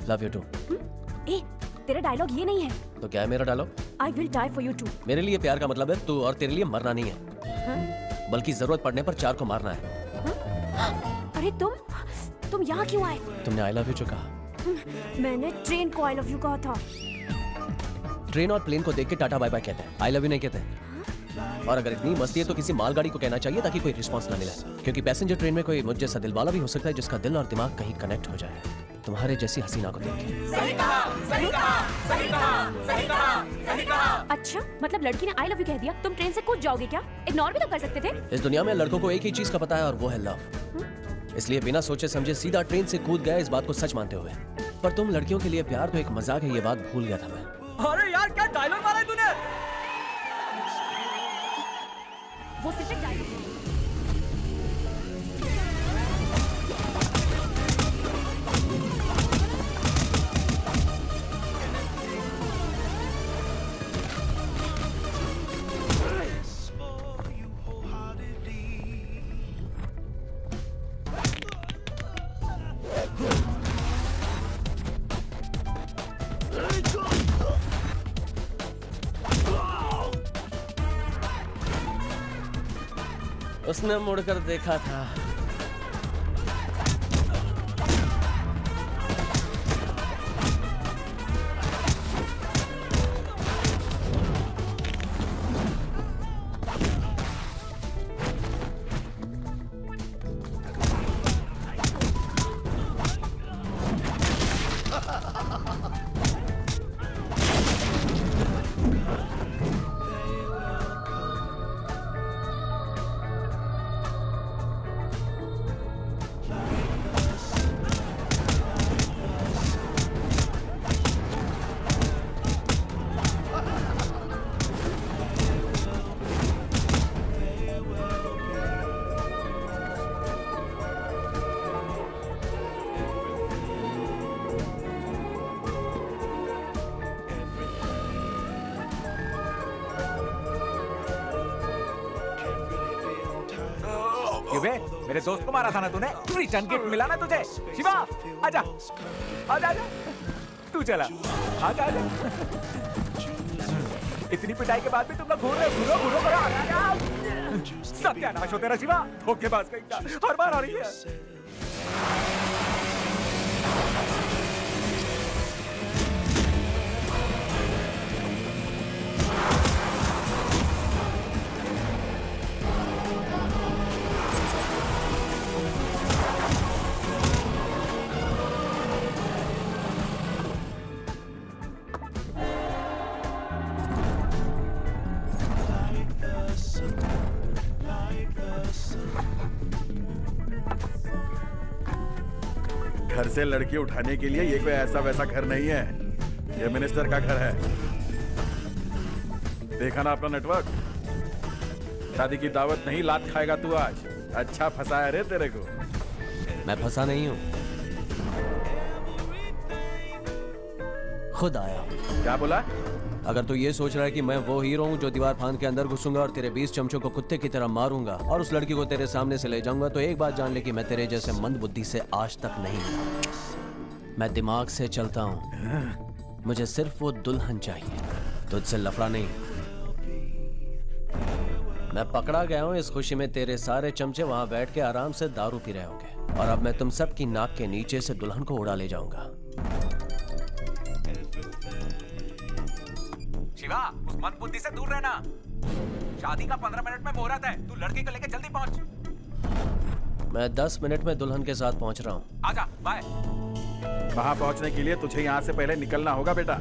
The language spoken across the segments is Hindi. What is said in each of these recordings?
Love you to. ए, तेरा डायलॉग ये नहीं है। तो क्या है मेरा dialogue? I will die for you too. मेरे लिए प्यार का मतलब है तू, और तेरे लिए मरना नहीं है, बल्कि जरूरत पड़ने पर चार को मारना है। अरे तुम यहाँ क्यों आए? तुमने आई लव यू जो कहा। मैंने ट्रेन को आई लव यू कहा था। ट्रेन और प्लेन को देख के टाटा बाय बाय कहते हैं, आई लव यू नहीं कहते। और अगर इतनी मस्ती है तो किसी मालगाड़ी को कहना चाहिए ताकि कोई रिस्पांस ना मिले, क्योंकि पैसेंजर ट्रेन में कोई मुझ जैसा दिल वाला भी हो सकता है जिसका दिल और दिमाग कहीं कनेक्ट हो जाए तुम्हारे जैसी हसीना को देख के। सही कहा, सही कहा, सही कहा, सही कहा, सही कहा। अच्छा, मतलब लड़की ने आई लव यू कह दिया, तुम ट्रेन से कूद जाओगे क्या? इग्नोर भी तो कर सकते थे। इस दुनिया में लड़कों को एक ही चीज का पता है और वो है लव। इसलिए बिना सोचे समझे सीधा ट्रेन से कूद गया इस बात को सच मानते हुए। पर तुम लड़कियों के लिए प्यार तो एक मजाक है, ये बात भूल गया था मैं। अरे यार क्या डायलॉग मारा है तूने? वो सिर्फ एक डायलॉग है। उसने मुड़कर देखा था। क्यों बे? मेरे दोस्त को मारा था ना तूने? रिटर्न गिफ्ट मिला ना तुझे? शिवा, आजा, आजा, आजा, तू चला, आजा, आजा। इतनी पिटाई के बाद भी तुम लोग घूर रहे, घूरो, घूरो, घूरो, आजा। सत्यानाश हो तेरा शिवा, धोखेबाज कहीं का, हर बार आ रही है। घर से लड़की उठाने के लिए ये कोई ऐसा वैसा घर नहीं है, ये मिनिस्टर का घर है। देखा ना अपना नेटवर्क? शादी की दावत नहीं, लात खाएगा तू आज। अच्छा फंसाया रे तेरे को। मैं फंसा नहीं हूँ, खुद आया। क्या बोला? अगर तू ये सोच रहा है कि मैं वो हीरो हूँ जो दीवार फांद के अंदर घुसूंगा और तेरे 20 चमचों को कुत्ते की तरह मारूंगा और उस लड़की को तेरे सामने से ले जाऊंगा, तो एक बात जान ले कि मैं तेरे जैसे मंद बुद्धि से आज तक नहीं मिला। मैं दिमाग से चलता हूँ, मुझे सिर्फ वो दुल्हन चाहिए, तुझसे लफड़ा नहीं। मैं पकड़ा गया हूँ इस खुशी में तेरे सारे चमचे वहां बैठ के आराम से दारू पी रहे होंगे, और अब मैं तुम सब की नाक के नीचे से दुल्हन को उड़ा ले जाऊंगा। शिवा, उस मंदबुद्धि से दूर रहना। शादी का 15 मिनट में मुहूर्त है, तू लड़की को लेके जल्दी पहुंच। मैं 10 मिनट में दुल्हन के साथ पहुंच रहा हूँ। आजा, बाय। वहां पहुंचने के लिए तुझे यहाँ से पहले निकलना होगा बेटा।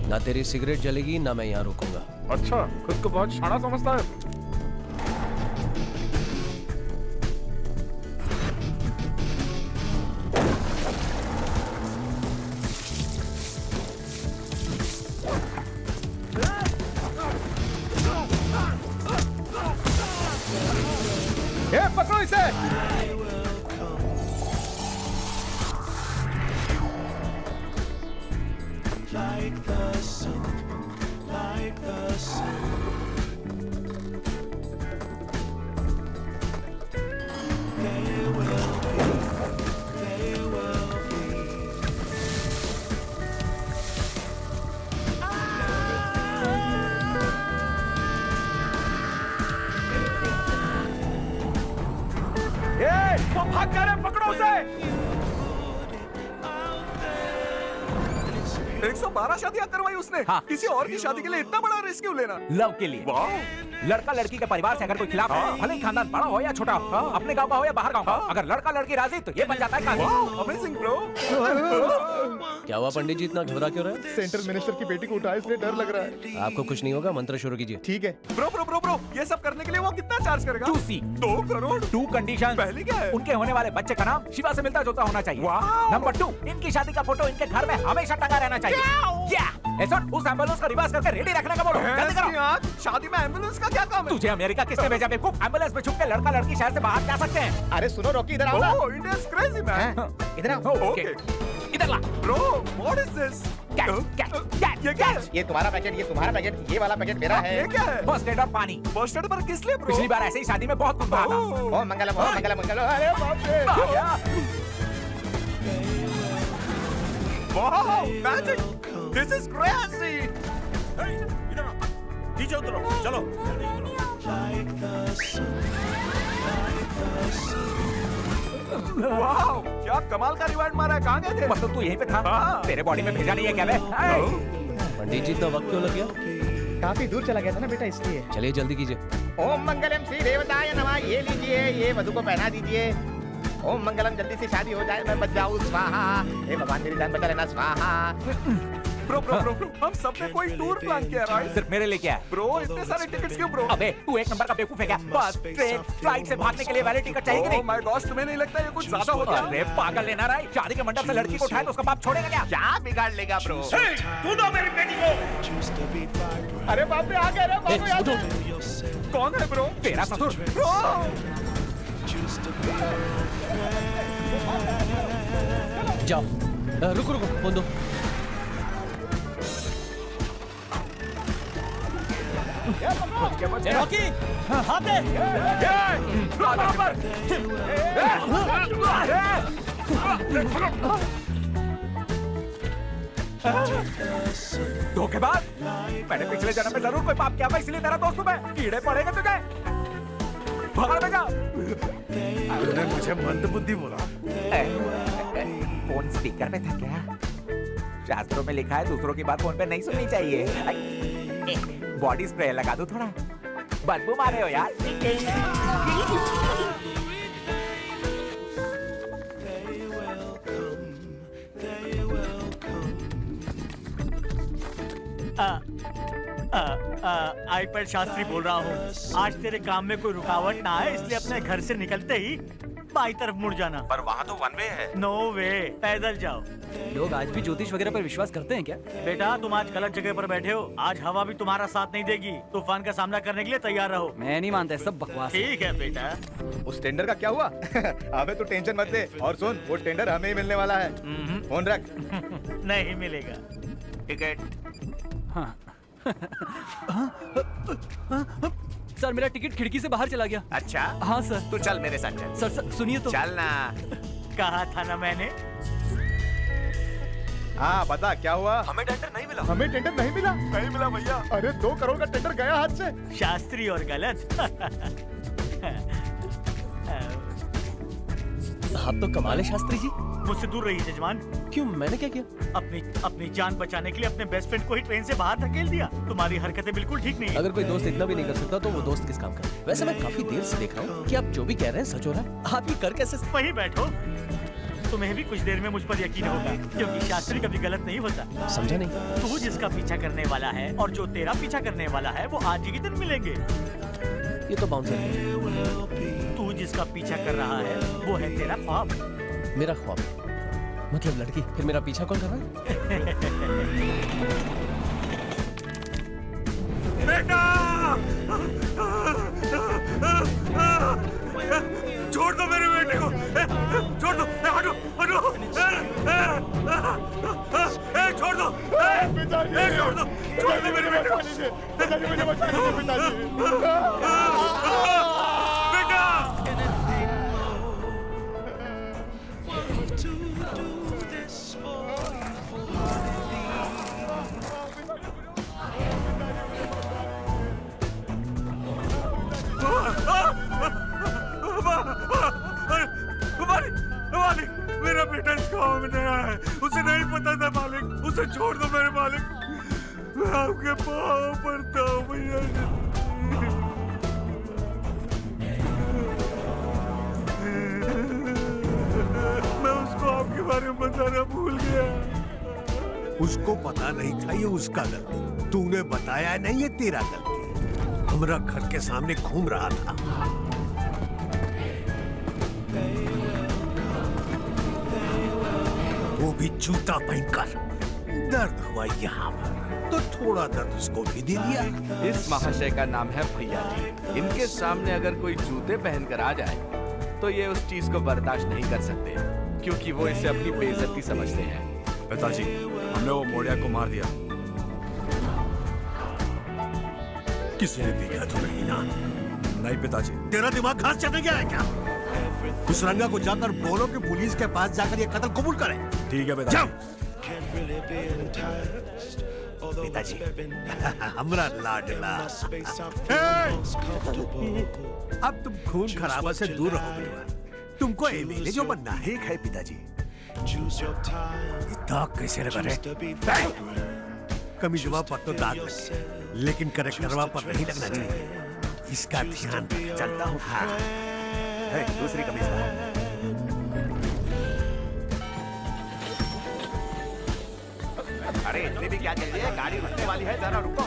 ना तेरी सिगरेट जलेगी ना मैं यहाँ रुकूंगा। अच्छा, खुद को बहुत शाना समझता है। पकड़ो इसे। पकड़ो उसे। 112 शादियां करवाई उसने। हाँ। किसी और की शादी के लिए इतना बड़ा रिस्क क्यों लेना? लव के लिए। लड़का लड़की के परिवार से अगर कोई खिलाफ है, भले ही खानदान बड़ा हो या छोटा हो, अपने गांव का हो या बाहर गांव का, अगर लड़का लड़की राजी तो ये बन जाता है कानून। Amazing bro. क्या हुआ पंडित जी, इतना घबरा क्यों रहे? सेंट्रल मिनिस्टर की बेटी को उठाया इसलिए डर लग रहा है। आपको कुछ नहीं होगा, मंत्र शुरू कीजिए। ठीक है। ब्रो ब्रो ब्रो ब्रो, ये सब करने के लिए वो कितना चार्ज करेगा? 2C 2 करोड़। 2 कंडीशन। पहली क्या है? उनके होने वाले बच्चे का नाम शिवा से मिलता जुलता होना चाहिए। वाह। नंबर 2, इनकी शादी का फोटो इनके घर में हमेशा टंगा रहना चाहिए। उस एम्बुलेंस का रिवर्स करके रेडी रखने का बोलो। जल्दी करो। शादी में एम्बुलेंस का क्या काम है? तुझे अमेरिका किसने भेजा बेवकूफ? एम्बुलेंस में छुप के लड़का लड़की शहर से बाहर जा सकते हैं। अरे सुनो रॉकी, इधर आओ ना। Oh, India is crazy man. इधर आओ। ओके, इधर ला। Bro, what is this? ये क्या है? ये तुम्हारा पैकेट, ये तुम्हारा पैकेट, ये वाला पैकेट मेरा है। ये क्या है? फर्स्ट एड और पानी। फर्स्ट एड पर किस लिए ब्रो? पिछली बार ऐसे ही शादी में बहुत कुछ बहा था। ओम मंगलम, ओम मंगलम, मंगलम। अरे बाप रे। Wow, magic. This is crazy. नीचे उतरो, चलो। वाओ, क्या कमाल का रिवार्ड मारा है। कहाँ गए थे? मतलब तू यहीं पे था? हाँ। तेरे बॉडी में भेजा नहीं है क्या बे? पंडित जी, इतना वक्त क्यों लग गया? काफी दूर चला गया था ना बेटा, इसलिए। चलिए जल्दी कीजिए। ओम मंगलम श्री देवताय नमः। ये लीजिए, ये वधु को पहना दीजिए। ओम मंगलम, जल्दी से शादी हो जाए, मैं बच जाऊं। स्वाहा। हे भगवान, मेरी जान बचा लेना। स्वाहा। ब्रो ब्रो ब्रो ब्रो, हम सबने कोई टूर प्लान किया राइट? सिर्फ मेरे लिए क्या है? ब्रो, इतने सारे टिकट्स क्यों ब्रो? अबे तू एक नंबर का बेवकूफ है क्या? बस ट्रेन फ्लाइट से भागने के लिए वैलिड टिकट चाहिए कि ओह नहीं? माय गॉड, तुम्हें नहीं लगता ये कुछ ज्यादा हो गया? अरे पागल लेना रहा है? शादी के मंडप से लड़की को उठाए तो उसका बाप छोड़ेगा क्या? क्या बिगाड़ लेगा ब्रो? तू दो मेरी बेटी को। अरे बाप रे, आ गए रे बाप रे, आ गए। कौन है ब्रो? तेरा ससुर। ब्रो, जाओ। रुको रुको, फोन दो। रॉकी, हाथ दे। धोखेबाज! मैंने पिछले जन्म में जरूर कोई पाप किया था, इसलिए तेरा दोस्त हूं मैं। कीड़े पड़ेंगे तुझे। बाहर में जा। तूने मुझे मंदबुद्धि बोला। फोन स्पीकर पे था क्या? शास्त्रों में लिखा है दूसरों की बात फोन पे नहीं सुननी चाहिए। बॉडी स्प्रे लगा दो थोड़ा। बदबू मारे हो यार। आईपैड शास्त्री बोल रहा हूँ। आज तेरे काम में कोई रुकावट ना आए, इसलिए अपने घर से निकलते ही बाई तरफ मुड़ जाना। पर वहाँ तो वन वे है। नो वे, पैदल जाओ। लोग आज भी ज्योतिष वगैरह पर विश्वास करते हैं क्या? बेटा, तुम आज गलत जगह पर बैठे हो। आज हवा भी तुम्हारा साथ नहीं देगी। तूफान का सामना करने के लिए तैयार रहो। मैं नहीं मानता, सब बकवास है। ठीक है बेटा। उस टेंडर का क्या हुआ? अबे तू टेंशन मत ले। और सुन, वो टेंडर हमें ही मिलने वाला है। फोन रख। नहीं मिलेगा। टिकट। सर, मेरा टिकट खिड़की से बाहर चला गया। अच्छा, हाँ सर। तू चल मेरे साथ चल। सर सुनिए तो। चल ना। कहा था ना मैंने। हाँ बता, क्या हुआ? हमें टेंडर नहीं मिला। हमें टेंडर नहीं मिला। नहीं मिला भैया। अरे 2 करोड़ का टेंडर गया हाथ से। शास्त्री और गलत। आप तो कमाल है शास्त्री जी। मुझसे दूर रही जजमान। क्यों, मैंने क्या किया? अपनी जान बचाने के लिए अपने बेस्ट फ्रेंड को ही ट्रेन से बाहर धकेल दिया। तुम्हारी हरकतें बिल्कुल ठीक नहीं है। अगर कोई दोस्त इतना भी नहीं कर सकता तो वो दोस्त किस काम का? वैसे मैं काफी देर से देख रहा हूँ कि आप जो भी कह रहे हैं सच हो रहा है। आप ये कर कैसे? वहीं बैठो, तुम्हें भी कुछ देर में मुझ पर यकीन होगा, क्योंकि शास्त्री कभी गलत नहीं होता। समझा नहीं। तू जिसका पीछा करने वाला है और जो तेरा पीछा करने वाला है, वो आज ही के दिन मिलेंगे। ये तो बाउंसर है। तू जिसका पीछा कर रहा है वो है तेरा ख्वाब। मेरा ख्वाब मतलब लड़की? फिर मेरा पीछा कौन कर रहा है? बेटा! छोड़ दो मेरे बेटे को। छोड़ दो। हटो हटो। छोड़ दो। छोड़ दो। छोड़ दो मेरे बेटे को। बेटा! मालिक, मेरा बेटा इस गांव में नया है, उसे नहीं पता था मालिक, उसे छोड़ दो मेरे मालिक, मैं आपके पाँव पड़ता हूँ भैया जी। मैं उसको आपके बारे में बताना भूल गया। उसको पता नहीं था ये उसका गलती, तूने बताया नहीं ये तेरा गलती। हमरा घर के सामने घूम रहा था, वो भी जूता पहनकर। दर्द हुआ यहाँ पर तो थोड़ा दर्द उसको भी दे दिया। इस महाशय का नाम है भैया जी। इनके सामने अगर कोई जूते पहनकर आ जाए तो ये उस चीज को बर्दाश्त नहीं कर सकते, क्योंकि वो इसे अपनी बेइज्जती समझते हैं। पिताजी, हमने वो मोड़िया को मार दिया। किसी ने देखा तो नहीं ना? नहीं पिताजी। तेरा दिमाग घास चढ़ गया है क्या? उस रंगा को जाकर बोलो कि पुलिस के पास जाकर ये कत्ल कबूल करे। ठीक है पिताजी। जाओ। पिताजी, हमरा लाडला। अब तुम खून खराबा से दूर रहोगे। तुमको एमएलए जो बनना है। ठीक है पिताजी। दाग कैसे लगा रे? कमीजवा पर तो दाग लगे, लेकिन करेक्टरवा पर नहीं लगना चाहिए। इसका ध्यान चलता हूँ। हाँ, दूसरी कमीज। अरे इतनी भी क्या चल रही है? गाड़ी रुकने वाली है, जरा रुको।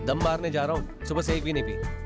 दम मारने जा रहा हूँ, सुबह से एक भी नहीं पी।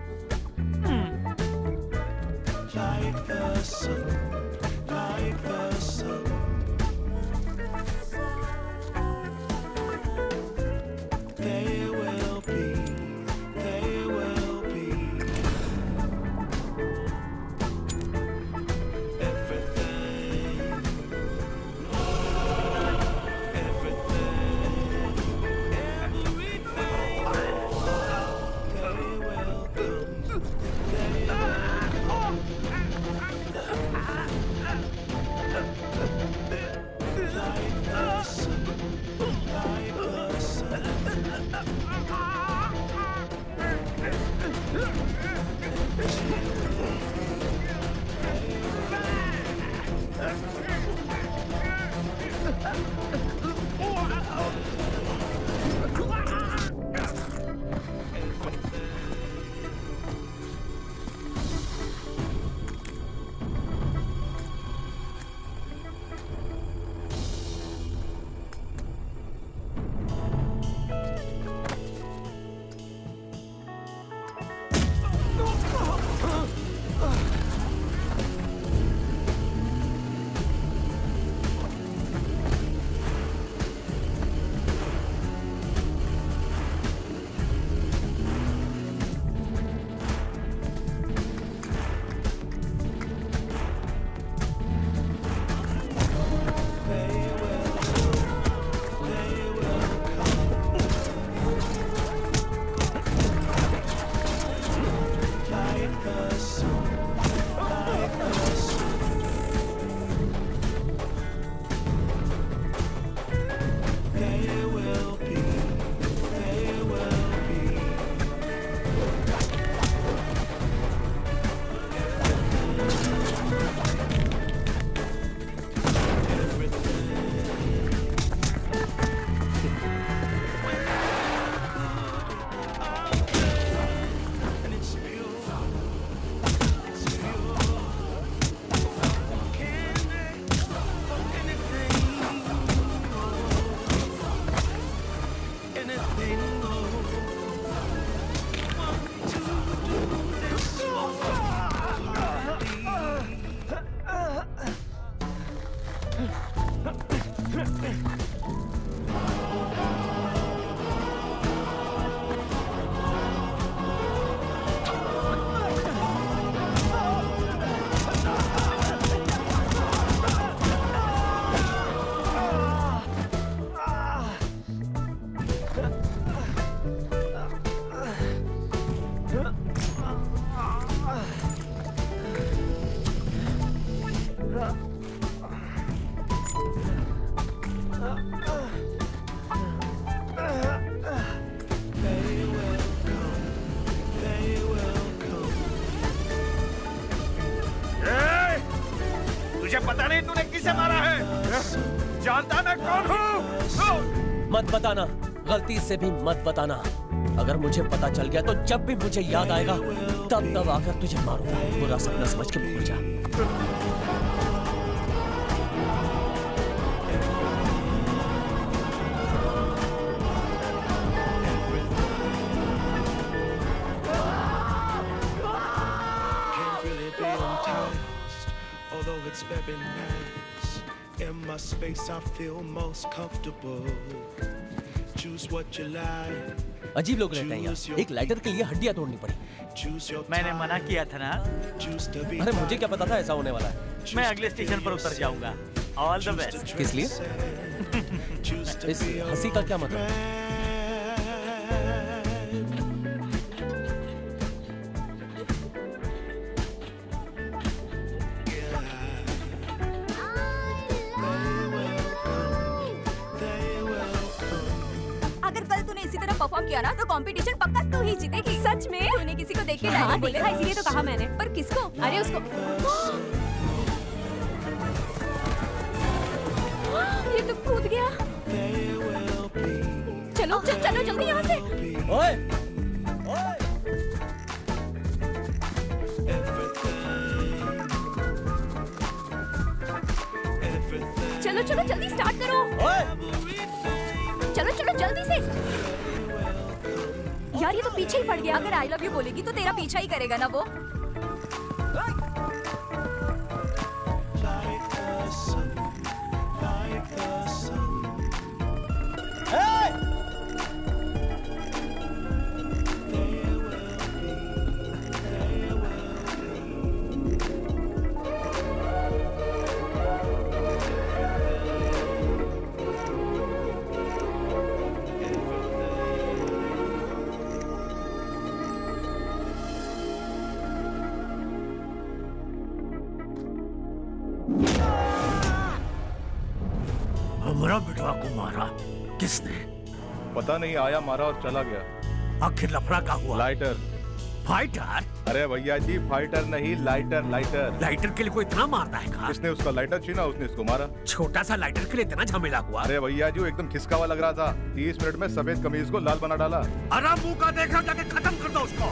तुझे पता नहीं तूने किसे मारा है? जानता मैं कौन हूँ? मत बताना, गलती से भी मत बताना। अगर मुझे पता चल गया तो जब भी मुझे याद आएगा तब आकर तुझे मारूंगा। बुरा सपना समझ के भूल जा। Although it's very nice, in my space I feel most comfortable. Choose what you like. अजीब लोग रहते हैं यहाँ। एक लाइटर के लिए हड्डियाँ तोड़नी पड़ी। Choose your मैंने मना किया था ना। choose to be अरे मुझे क्या पता था ऐसा होने वाला है। मैं अगले स्टेशन पर उतर जाऊंगा। All the best. किस लिए? इस हंसी का क्या मतलब? अगर कल तूने इसी तरह परफॉर्म किया ना तो कंपटीशन पक्का तू ही जीतेगी। सच में? तूने किसी को देख के डायलॉग बोले था इसीलिए तो कहा मैंने। पर किसको? अरे उसको। ये तो कूद गया। चलो चलो जल्दी यहाँ से। ओए! चलो चलो जल्दी स्टार्ट करो। चलो चलो जल्दी से। यार ये तो पीछे ही पड़ गया। अगर आई लव यू बोलेगी तो तेरा पीछा ही करेगा ना वो। हमारा बिटवा को मारा किसने? पता नहीं, आया मारा और चला गया। आखिर लफड़ा का हुआ? लाइटर। फाइटर? अरे भैया जी, फाइटर नहीं, लाइटर। लाइटर लाइटर के लिए कोई इतना मारता है का? किसने उसका लाइटर छीना, उसने इसको मारा। छोटा सा लाइटर के लिए इतना झमेला हुआ? अरे भैया जी, वो एकदम खिसकावा लग रहा था। 30 मिनट में सफेद कमीज को लाल बना डाला। अरे मुंह का देखो, जाके खत्म कर दो उसको।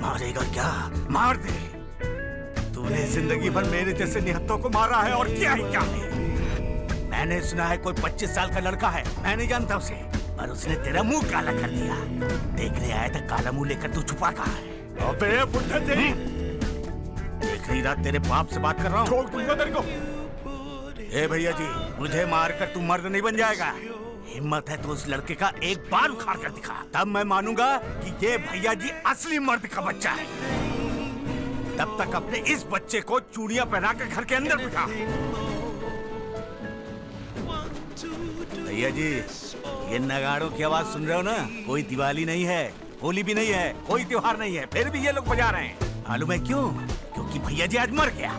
मारेगा क्या? मार दे। तूने जिंदगी भर मेरे जैसे निहत्तों को मारा है और किया ही क्या है? मैंने सुना है कोई 25 साल का लड़का है, मैं नहीं जानता उसे, पर उसने तेरा मुंह काला कर दिया। देखने आया था काला मुंह लेकर तू छुपा कहाँ है? अबे बुढ़े तेरी! देख रही रात तेरे बाप से बात कर रहा हूँ। छोड़ दूंगा तेरे को। ए भैया जी, मुझे मारकर तू मर्द नहीं बन जाएगा। हिम्मत है तो उस लड़के का एक बाल उखाड़ कर दिखा, तब मैं मानूंगा कि ये भैया जी असली मर्द का बच्चा है। तब तक अपने इस बच्चे को चूड़ियां पहना कर घर के अंदर बिठा। भैया जी, ये नगाड़ों की आवाज सुन रहे हो ना? कोई दिवाली नहीं है, होली भी नहीं है, कोई त्योहार नहीं है, फिर भी ये लोग बजा रहे हैं। मालूम है क्यों? क्योंकि भैया जी आज मर गया।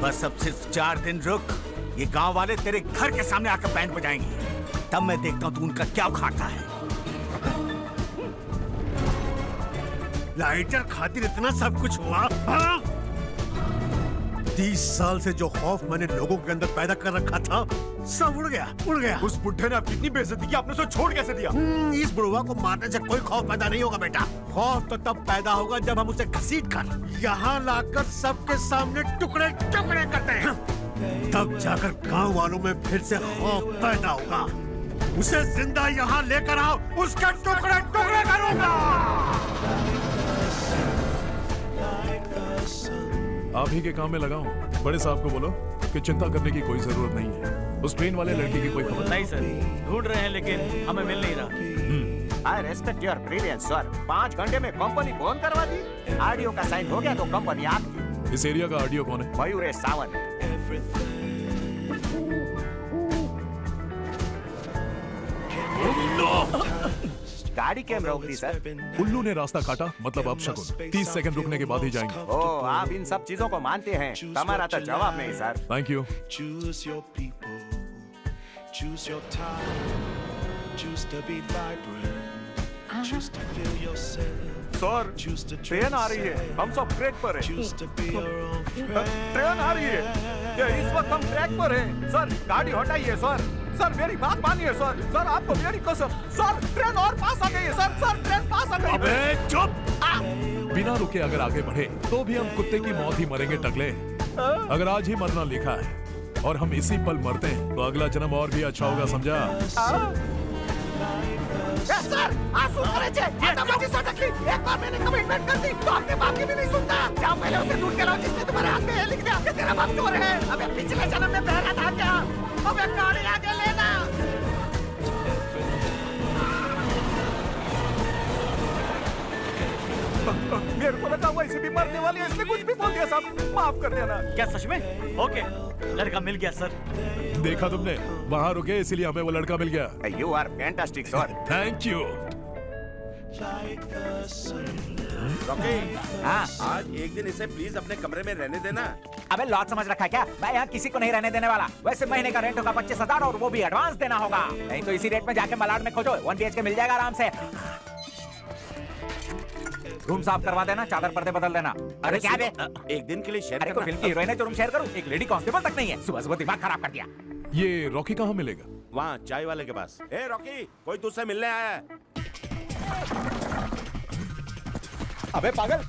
बस अब सिर्फ 4 दिन रुक, ये गांव वाले तेरे घर के सामने आकर बैंड बजाएंगे, तब मैं देखता हूँ तू उनका क्या उखाड़ता है। लाइटर खातिर इतना सब कुछ हुआ? 30 साल से जो खौफ मैंने लोगों के अंदर पैदा कर रखा था, सब उड़ गया, उड़ गया। उस बुढ़े ने आपकी इतनी बेइज्जती की, आपने उसे छोड़ कैसे दिया? इस बुढ़वा को मारने से कोई खौफ पैदा नहीं होगा बेटा। खौफ तो तब पैदा होगा जब हम उसे घसीट कर यहाँ लाकर सबके सामने टुकड़े टुकड़े करते हैं, तब जाकर गांव वालों में फिर से खौफ पैदा होगा। उसे जिंदा यहाँ लेकर आओ, उसके टुकड़े टुकड़े करूंगा। आप ही के काम में लगाओ। बड़े साहब को बोलो कि चिंता करने की कोई जरूरत नहीं है। उस ट्रेन वाले लड़के की कोई खबर नहीं सर, ढूंढ रहे हैं लेकिन हमें मिल नहीं रहा। I respect your brilliance, sir. 5 घंटे में कंपनी फोन करवा दी। आरडीओ का साइन हो गया तो कंपनी आपकी। इस एरिया का आरडीओ कौन है? मयूरेश सावंत। गाड़ी कैम रोक दी सर? उल्लू ने रास्ता काटा मतलब अब शकुन 30 सेकंड रुकने के बाद ही जाएंगे। ओ, आप इन सब चीजों को मानते हैं, हमारा तो जवाब नहीं sir. Thank you. Choose your people, choose your time, choose to be vibrant, choose to feel yourself. Sir, Choose to train आ रही है, हम सब ट्रैक पर हैं। choose to be your own friend. Train आ रही है, ये इस वक्त हम ट्रैक पर हैं। सर, गाड़ी हटाइए सर। सर, मेरी बात मानिए सर। सर, आपको मेरी कसम। सर, ट्रेन और पास आ गई है सर। सर, ट्रेन पास आ गई है। अबे चुप! बिना रुके अगर आगे बढ़े तो भी हम कुत्ते की मौत ही मरेंगे टकले। अगर आज ही मरना लिखा है और हम इसी पल मरते हैं तो अगला जन्म और भी अच्छा होगा, समझा? सर, आप सुन रहे थे? आतंकवादी सटक ली। एक बार मैंने कमिटमेंट कर दी तो अपने बाप की भी नहीं सुनता। जाओ पहले उसे ढूंढ के लाओ जिसने तुम्हारे हाथ में ये लिख दिया कि तेरा बाप चोर है। अबे पिछले जन्म में बहरा था क्या? अबे गाड़ी आगे लेना। मेरे को लगा वो ऐसे भी मरने वाली है, इसलिए कुछ भी बोल दिया साहब। माफ कर देना। क्या सच में? ओके, लड़का मिल गया सर। देखा तुमने, वहाँ रुके इसलिए हमें वो लड़का मिल गया। You are fantastic, sir. Thank you. Rocky, हाँ। आज एक दिन इसे प्लीज अपने कमरे में रहने देना। अबे लॉट समझ रखा है क्या? मैं यहाँ किसी को नहीं रहने देने वाला। वैसे महीने का रेंट होगा 25,000 और वो भी एडवांस देना होगा। नहीं तो इसी रेट में जाके मलाड में खोजो, 1 BHK मिल जाएगा आराम से। रूम साफ करवा देना, चादर पर्दे बदल देना। अरे क्या बे? एक दिन के लिए शेयर अरे कोई फिल्म की हीरोइन है जो रूम शेयर करूं? एक लेडी कांस्टेबल तक नहीं है। सुबह सुबह दिमाग खराब कर दिया। ये रॉकी कहाँ मिलेगा? वहाँ चाय वाले के पास। ए रॉकी, कोई तुझसे मिलने आया है। अबे पागल!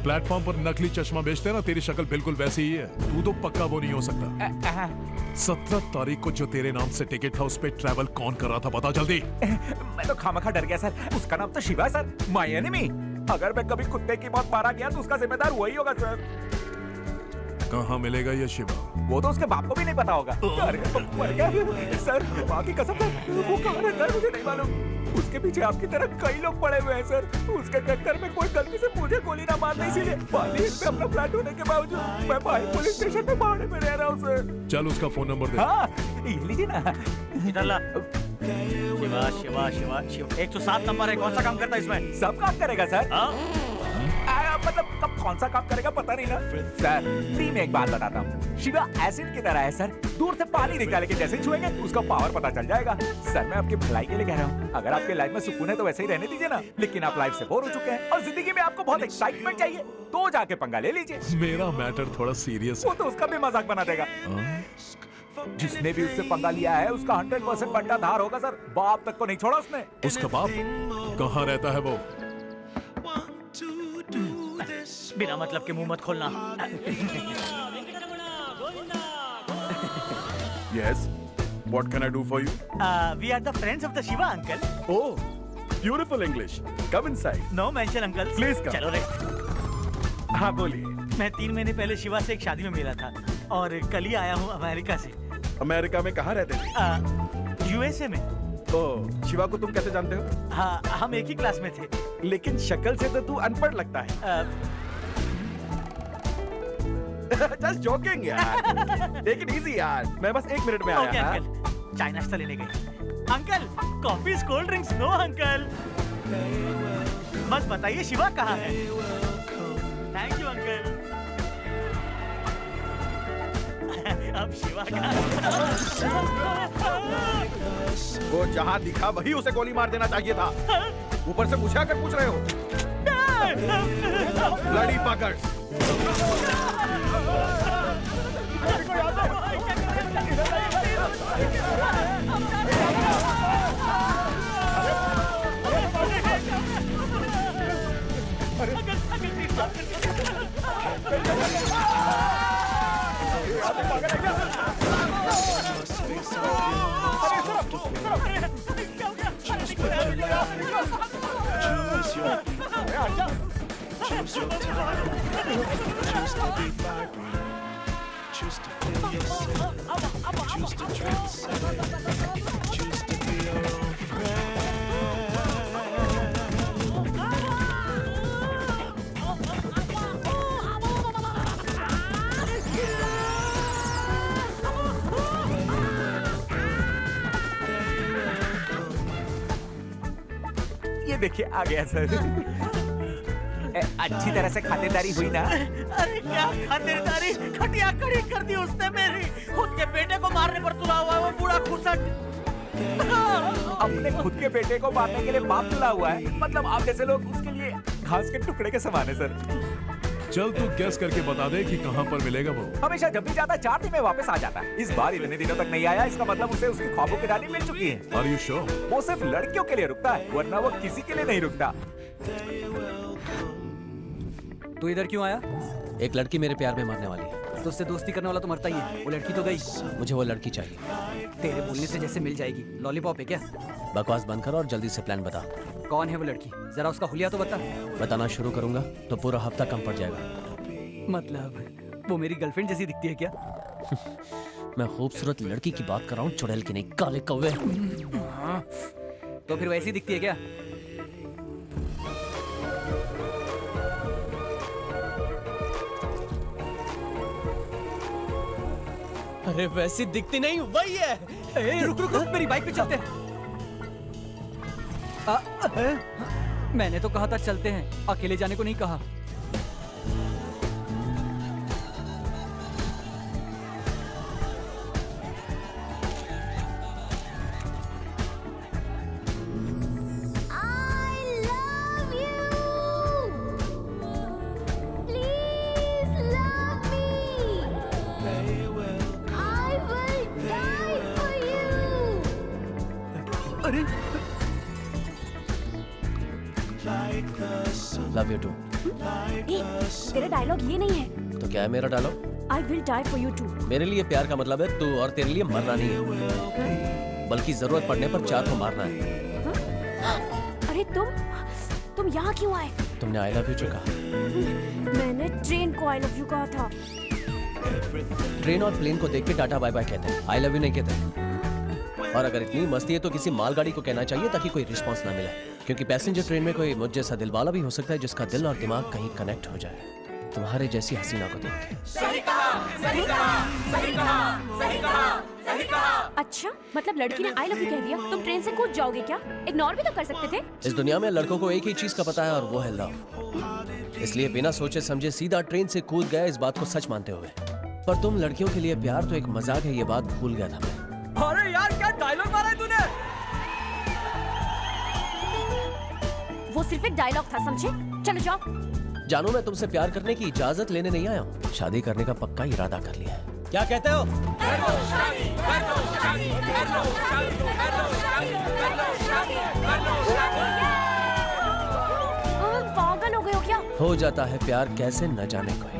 प्लेटफॉर्म पर नकली चश्मा बेचते हैं ना, तेरी शक्ल बिल्कुल वैसी ही है। तू तो पक्का वो नहीं हो सकता। 17 तारीख को जो तेरे नाम से टिकट था उस पे ट्रैवल कौन कर रहा था बता जल्दी। मैं तो खामखा डर गया सर। उसका नाम तो शिवा है सर, माय एनिमी। अगर मैं कभी कुत्ते की मौत मारा गया तो उसका जिम्मेदार वही होगा सर। कहाँ मिलेगा ये शिवा? वो तो उसके बाप को भी नहीं पता होगा। अरे तो मर गया सर, माँ की कसम है। वो कहाँ रहता है मुझे नहीं मालूम। उसके पीछे आपकी तरह कई लोग पड़े हुए हैं सर। उसके चक्कर में कोई गलती से मुझे गोली ना मार दे, इसीलिए पालीगंज में अपना फ्लैट होने के बावजूद मैं भाई पुलिस स्टेशन में भाड़े में रह रहा हूँ सर। चल उसका फोन नंबर दे। हाँ, ये लीजिए ना। इधर ला। शिवा शिवा शिवा शिवा 107 नंबर है, कौन सा काम करता है इसमें? सब काम करेगा सर। हाँ? मतलब कब कौन सा काम करेगा पता नहीं ना सर। फ्री में एक बात बताता हूँ, शिवा एसिड की तरह है सर। दूर से पानी निकाले के जैसे छुएंगे उसका पावर पता चल जाएगा। सर मैं आपकी भलाई के लिए कह रहा हूँ, अगर आपके लाइफ में सुकून है तो वैसे ही रहने दीजिए ना। लेकिन आप लाइफ से बोर हो चुके हैं और जिंदगी में आपको बहुत एक्साइटमेंट चाहिए, तो जाके पंगा ले लीजिए। मेरा मैटर थोड़ा सीरियस वो तो उसका भी मजाक बना देगा। जिसने भी उससे पंगा लिया है उसका 100% बंटा धार होगा सर। बाप तक को नहीं छोड़ा उसने। उसका बाप कहाँ रहता है वो? बिना मतलब के मुंह मत खोलना। Yes. What can I do for you? We are the friends of the Shiva uncle. Oh, beautiful English. Come inside. No mention uncle. Please come. चलो रे। हाँ बोलिए। मैं 3 महीने पहले शिवा से एक शादी में मिला था और कल ही आया हूँ अमेरिका से। अमेरिका में कहाँ रहते थे? USA में। ओह, शिवा को तुम कैसे जानते हो? हाँ, हम एक ही क्लास में थे। लेकिन शक्ल से तो तू अनपढ़ लगता है। Just joking यार। Take it easy यार। मैं बस 1 मिनट में आया। ओके अंकल, चाय नाश्ता लेने गए। Uncle, coffee cold drinks no uncle. बस बताइए शिवा कहाँ है? Thank you uncle. अब शिवा कहाँ? वो जहाँ दिखा वही उसे गोली मार देना चाहिए था। ऊपर से पूछा कर पूछ रहे हो। लड़ी पकड़। Choose your time, choose to be vibrant, choose to feel yourself, choose to transcend, choose to be your own friend. देखिए आ गया सर। अच्छी तरह से खातिरदारी हुई ना? अरे क्या खातिरदारी, खटिया खड़ी कर दी उसने मेरी। खुद के बेटे को मारने पर तुला हुआ है वो बूढ़ा खुसट। अपने खुद के बेटे को मारने के लिए बाप तुला हुआ है, मतलब आप जैसे लोग उसके लिए घास के टुकड़े के समान है सर। चल तू गैस करके बता दे कि कहाँ पर मिलेगा वो। हमेशा जब भी जाता है 4 दिन में वापस आ जाता है। इस बार इतने दिनों तक नहीं आया, इसका मतलब उसे उसकी ख्वाबों की रानी मिल चुकी है। Are you sure? वो सिर्फ लड़कियों के लिए रुकता है, वरना वो किसी के लिए नहीं रुकता। तू इधर क्यों आया? एक लड़की मेरे प्यार में मरने वाली है। तो उससे दोस्ती करने वाला तो मरता ही है। वो लड़की तो गई। मुझे वो लड़की चाहिए। तेरे बोलने से जैसे मिल जाएगी। लॉलीपॉप है क्या? बकवास बंद कर और जल्दी से प्लान बता। कौन है वो लड़की? जरा उसका हुलिया तो बता। बताना शुरू करूंगा तो पूरा हफ्ता कम पड़ जाएगा। मतलब वो मेरी गर्लफ्रेंड जैसी दिखती है क्या? मैं खूबसूरत लड़की की बात कर रहा हूँ, चुड़ैल की नहीं, काले कौवे। तो फिर वैसी दिखती है क्या? अरे वैसी दिखती नहीं, वही है। रुक रुक रुक, मेरी बाइक पे चलते हैं। मैंने तो कहा था चलते हैं, अकेले जाने को नहीं कहा। Love you too. तेरा डायलॉग ये नहीं है। तो क्या है मेरा dialogue? I will die for you too. मेरे लिए प्यार का मतलब है तू, और तेरे लिए मरना नहीं है, बल्कि जरूरत पड़ने पर 4 को मारना है। अरे तुम यहाँ क्यों आए? तुमने आई लव यू जो कहा। मैंने ट्रेन को आई लव यू कहा था। ट्रेन और प्लेन को देख के टाटा बाय बाय कहते हैं, आई लव यू नहीं कहते। और अगर इतनी मस्ती है तो किसी मालगाड़ी को कहना चाहिए ताकि कोई रिस्पांस ना मिले, क्योंकि पैसेंजर ट्रेन में कोई मुझ जैसा दिल वाला भी हो सकता है जिसका दिल और दिमाग कहीं कनेक्ट हो जाए तुम्हारे जैसी हसीना को देख के। सही कहा, सही कहा, सही कहा, सही कहा, सही कहा। अच्छा, मतलब लड़की ने आई लव यू कह दिया, तुम ट्रेन से कूद जाओगे क्या? इग्नोर भी तो कर सकते थे। इस दुनिया में लड़कों को एक ही चीज का पता है और वो है लव। इसलिए बिना सोचे समझे सीधा ट्रेन से कूद गए इस बात को सच मानते हुए। पर तुम लड़कियों के लिए प्यार तो एक मजाक है, ये बात भूल गया था मैं। अरे यार क्या डायलॉग मारा है तूने? वो सिर्फ एक डायलॉग था, समझे? चलो जाओ। जानू, मैं तुमसे प्यार करने की इजाजत लेने नहीं आया हूँ, शादी करने का पक्का इरादा कर लिया है। क्या कहते हो? पागल हो गए हो क्या? हो जाता है प्यार कैसे न जाने कोई।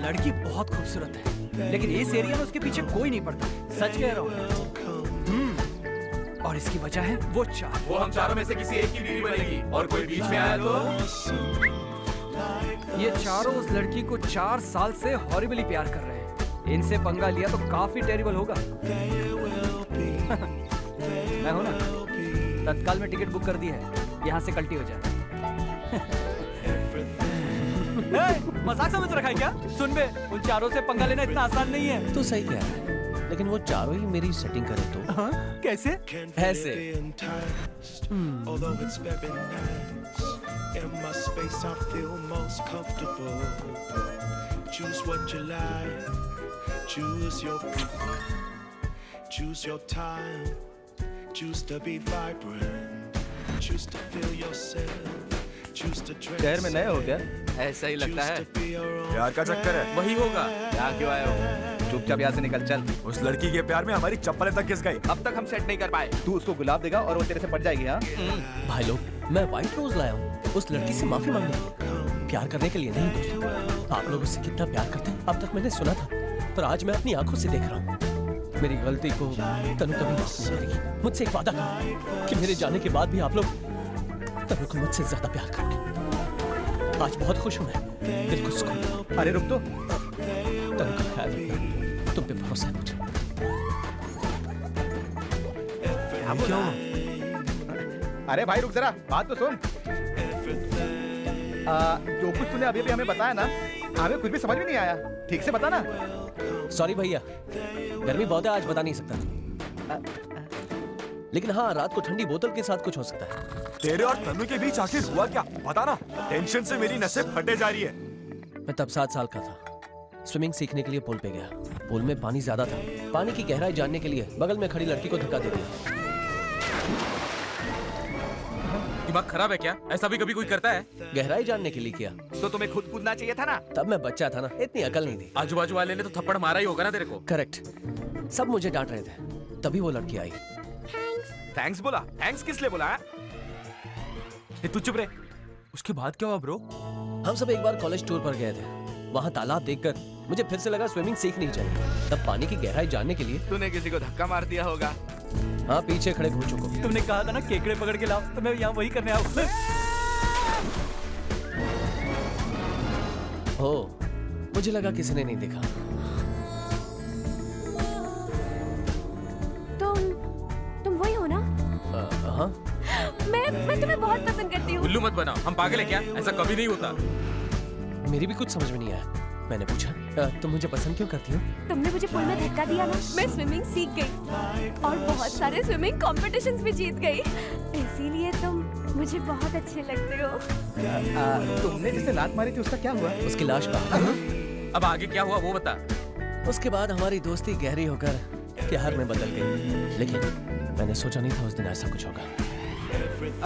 लड़की बहुत खूबसूरत है, लेकिन इस एरिया में उसके पीछे कोई नहीं पड़ता। सच कह रहा हूँ। और इसकी वजह है वो 4। वो हम चारों में से किसी एक की बीवी बनेगी और कोई बीच में आया तो ये चारों उस लड़की को 4 साल से हॉरिबली प्यार कर रहे हैं। इनसे पंगा लिया तो काफी टेरिबल होगा। मैं हूं ना, तत्काल में टिकट बुक कर दी है, यहाँ से कल्टी हो जाए। मजाक समझ रखा है क्या? सुन बे, उन चारों से पंगा लेना इतना आसान नहीं है। तो सही कह रहा है, लेकिन वो चारों ही मेरी सेटिंग करे तो। हाँ? कैसे? ऐसे। Although it's very nice, in my space I feel most comfortable. Choose what you like, choose your people, choose your time, choose to be vibrant, choose to feel yourself, choose to dress. शहर में नए हो क्या? ऐसा ही लगता है। प्यार का चक्कर है। वही होगा। यहाँ क्यों आए हो? चुपचाप यहाँ से निकल चल। उस लड़की के प्यार में हमारी चप्पलें तक घिस गई। अब तक हम सेट नहीं कर पाए। तू उसको गुलाब देगा और वो तेरे से पट जाएगी। हाँ भाई लोग, मैं व्हाइट रोज लाया हूँ उस लड़की से माफी मांगने के लिए, प्यार करने के लिए नहीं दोस्तों। आप लोग उससे कितना प्यार करते हैं अब तक मैंने सुना था, पर आज मैं अपनी आंखों से देख रहा हूँ। मेरी गलती को तनु कभी माफ नहीं करेगी। मुझसे एक वादा करो कि मेरे जाने के बाद भी आप लोग तनु को मुझसे ज्यादा प्यार करोगे। आज बहुत खुश हूँ मैं, दिल को सुकून। अरे रुक तो। तनु का ख्याल रखना, तुम पे भरोसा है मुझे। क्यों? अरे भाई रुक जरा, बात तो सुन। जो कुछ तूने अभी हमें बताया ना, हमें कुछ भी समझ में नहीं आया, ठीक से बता ना। सॉरी भैया, गर्मी बहुत है, आज बता नहीं सकता। लेकिन हाँ, रात को ठंडी बोतल के साथ कुछ हो सकता है। तेरे और तन्नू के बीच आखिर हुआ क्या, बता ना। टेंशन से मेरी नसें फटे जा रही है। मैं तब 7 साल का था। स्विमिंग सीखने के लिए पूल पे गया। पूल में पानी ज्यादा था। पानी की गहराई जानने के लिए बगल में खड़ी लड़की को धक्का दे दिया। दिमाग खराब है क्या? ऐसा भी कभी कोई करता है? गहराई जानने के लिए किया। तो तुम्हें खुद कूदना चाहिए था ना। तब मैं बच्चा था ना, इतनी अकल नहीं थी। आजू बाजू वाले ने तो थप्पड़ मारा ही होगा ना तेरे को। करेक्ट, सब मुझे डांट रहे थे। तभी वो लड़की आई। थैंक्स बोला? थैंक्स किस लिए बोला? तू चुप रहे। उसके बाद क्या हुआ ब्रो? हम सब एक बार कॉलेज टूर पर गए थे। वहाँ तालाब देखकर मुझे फिर से लगा स्विमिंग सीखनी चाहिए। तब पानी की गहराई जानने के लिए तूने किसी को धक्का मार दिया होगा। हाँ, पीछे खड़े भूचों को। तुमने कहा था ना केकड़े पकड़ के लाओ, तो मैं यहाँ वही करने आऊँ। हो, मुझे लगा किसी ने नहीं देखा। तुम वही हो ना? हाँ। मैं तुम्हें बहुत पसंद करती हूँ। उल्लू मत बना, हम पागल है क्या? ऐसा कभी नहीं होता। मेरी भी कुछ समझ में नहीं आया। मैंने पूछा, तुम मुझे पसंद क्यों करती हो? तुमने मुझे पूल में धक्का दिया ना, मैं स्विमिंग सीख गई और बहुत सारे स्विमिंग कॉम्पिटिशन्स भी जीत गई। इसीलिए तुम मुझे बहुत अच्छे लगते हो। तुमने जिसे लात मारी थी उसका क्या हुआ? उसकी लाश बाहर। अब आगे क्या हुआ वो बता। उसके बाद हमारी दोस्ती गहरी होकर प्यार में बदल गई। लेकिन मैंने सोचा नहीं था उस दिन ऐसा कुछ होगा।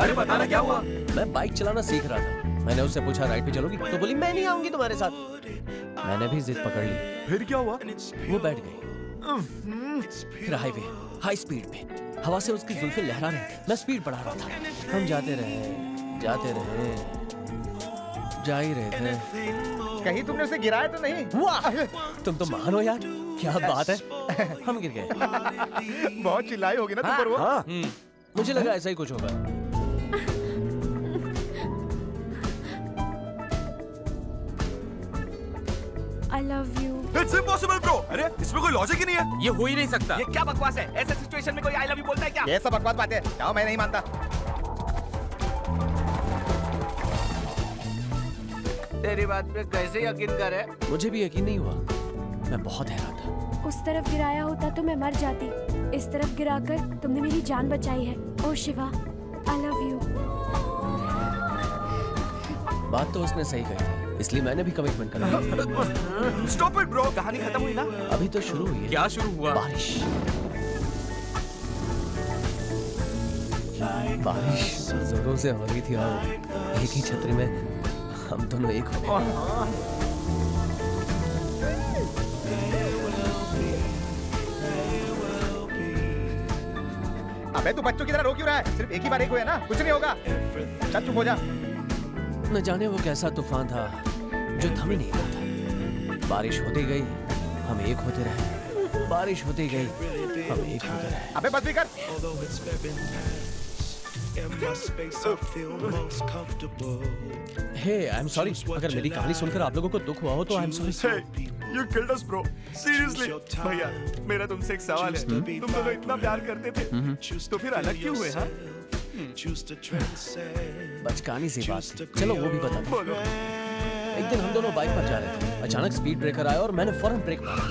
अरे बताना क्या हुआ? मैं बाइक चलाना सीख रहा था। मैंने उससे पूछा, राइड पे चलोगी? तो बोली, मैं नहीं आऊंगी तुम्हारे साथ। मैंने भी जिद पकड़ ली। फिर क्या हुआ? वो बैठ गई। फिर हाईवे, हाई स्पीड पे हवा से उसकी जुल्फें लहरा रही थी। मैं स्पीड बढ़ा रहा था। हम जाते रहे, जा ही रहे थे। कहीं तुमने उसे गिराया तो नहीं? वाह, तुम तो महान हो यार, क्या बात है। हम गिर गए। बहुत चिल्लाई होगी ना तुम पर वो। हाँ, मुझे लगा ऐसा ही कुछ होगा। I love you. It's impossible bro. अरे इसमें कोई लॉजिक ही नहीं है। ये हो ही नहीं सकता। ये क्या बकवास है? ऐसे सिचुएशन में कोई आई लव यू बोलता है क्या? ये सब बकवास बात है। जाओ, मैं नहीं मानता। तेरी बात पे कैसे यकीन करे? मुझे भी यकीन नहीं हुआ। मैं बहुत हैरान था। उस तरफ गिराया होता तो मैं मर जाती। इस तरफ गिराकर तुमने मेरी जान बचाई है। ओ शिवा, I love you. बात तो उसने सही कही, इसलिए मैंने भी कमिटमेंट कर लिया। Stop it bro. कहानी खत्म हुई ना? अभी तो शुरू हुई है। क्या शुरू हुआ? बारिश जोरों से हो रही थी और एक ही छतरी में हम दोनों एक हो गए। अबे तू बच्चों की तरह रो क्यों रहा है? सिर्फ एक ही बार एक हुआ है ना, कुछ नहीं होगा। चल चुप हो जा। न जाने वो कैसा तूफान था जो थम ही नहीं रहा था। बारिश होती गई, हम एक होते रहे। बारिश होती गई, हम एक होते रहे। अबे बस भी कर। हे, आई एम सॉरी। अगर मेरी कहानी सुनकर आप लोगों को दुख हुआ हो तो I am sorry. You killed us bro. Seriously. भैया, मेरा तुमसे एक सवाल है। तुम दोनों इतना प्यार करते थे, तो फिर अलग क्यों हुए? हाँ? बचकानी सी बात थी। चलो वो भी बता दो। बोलो। एक दिन हम दोनों बाइक पर जा रहे थे। अचानक स्पीड ब्रेकर आया और मैंने फौरन ब्रेक मारा।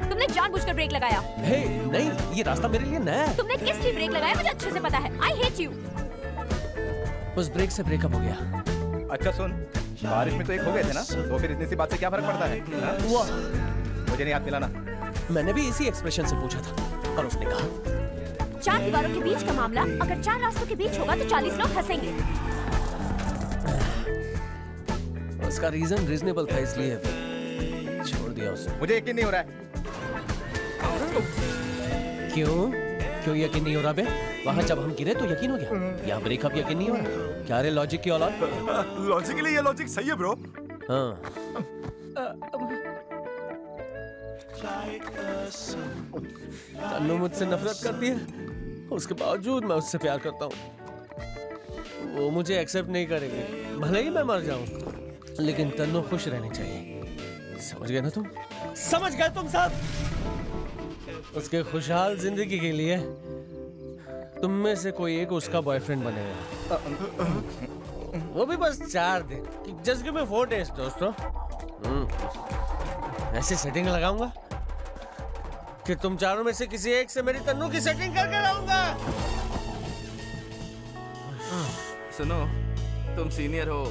तुमने जानबूझकर ब्रेक लगाया। हे, नहीं, ये रास्ता मेरे लिए नया है। तुमने किस लिए ब्रेक लगाया मुझे अच्छे से पता है। I hate you. उस ब्रेक से ब्रेकअप हो गया। अच्छा सुन, बारिश में तो एक हो गए थे ना, तो फिर इतनी सी बात से क्या फर्क पड़ता है? वाह, मुझे नहीं हाथ मिलाना। मैंने भी इसी एक्सप्रेशन से पूछा था और उसने कहा, 4 दीवारों के बीच का मामला अगर 4 रास्तों के बीच होगा तो 40 लोग हंसेंगे। उसका रीजन रीजनेबल था, इसलिए छोड़ दिया उसे। मुझे यकीन नहीं हो रहा है। क्यों यकीन नहीं हो रहा बे? वहाँ जब हम गिरे तो यकीन हो गया। यहाँ ब्रेकअप यकीन नहीं हो रहा। क्या रे लॉजिक की औलाद? लॉजिकली ये लॉजिक सही है ब्रो। हाँ। तन्नू मुझसे नफरत करती है, उसके बावजूद मैं उससे प्यार करता हूँ। वो मुझे एक्सेप्ट नहीं करेगी, भले ही मैं मर जाऊं, लेकिन तन्नू खुश रहनी चाहिए। समझ गए ना तुम? समझ गए तुम सब? उसके खुशहाल जिंदगी के लिए तुम में से कोई एक उसका बॉयफ्रेंड बनेगा। वो भी बस 4 दिन। जस्ट गिव मी 4 days दोस्तों। ऐसी सेटिंग लगाऊंगा कि तुम चारों में से किसी एक से मेरी तन्नू की सेटिंग करके रहूंगा। सुनो, तुम सीनियर हो,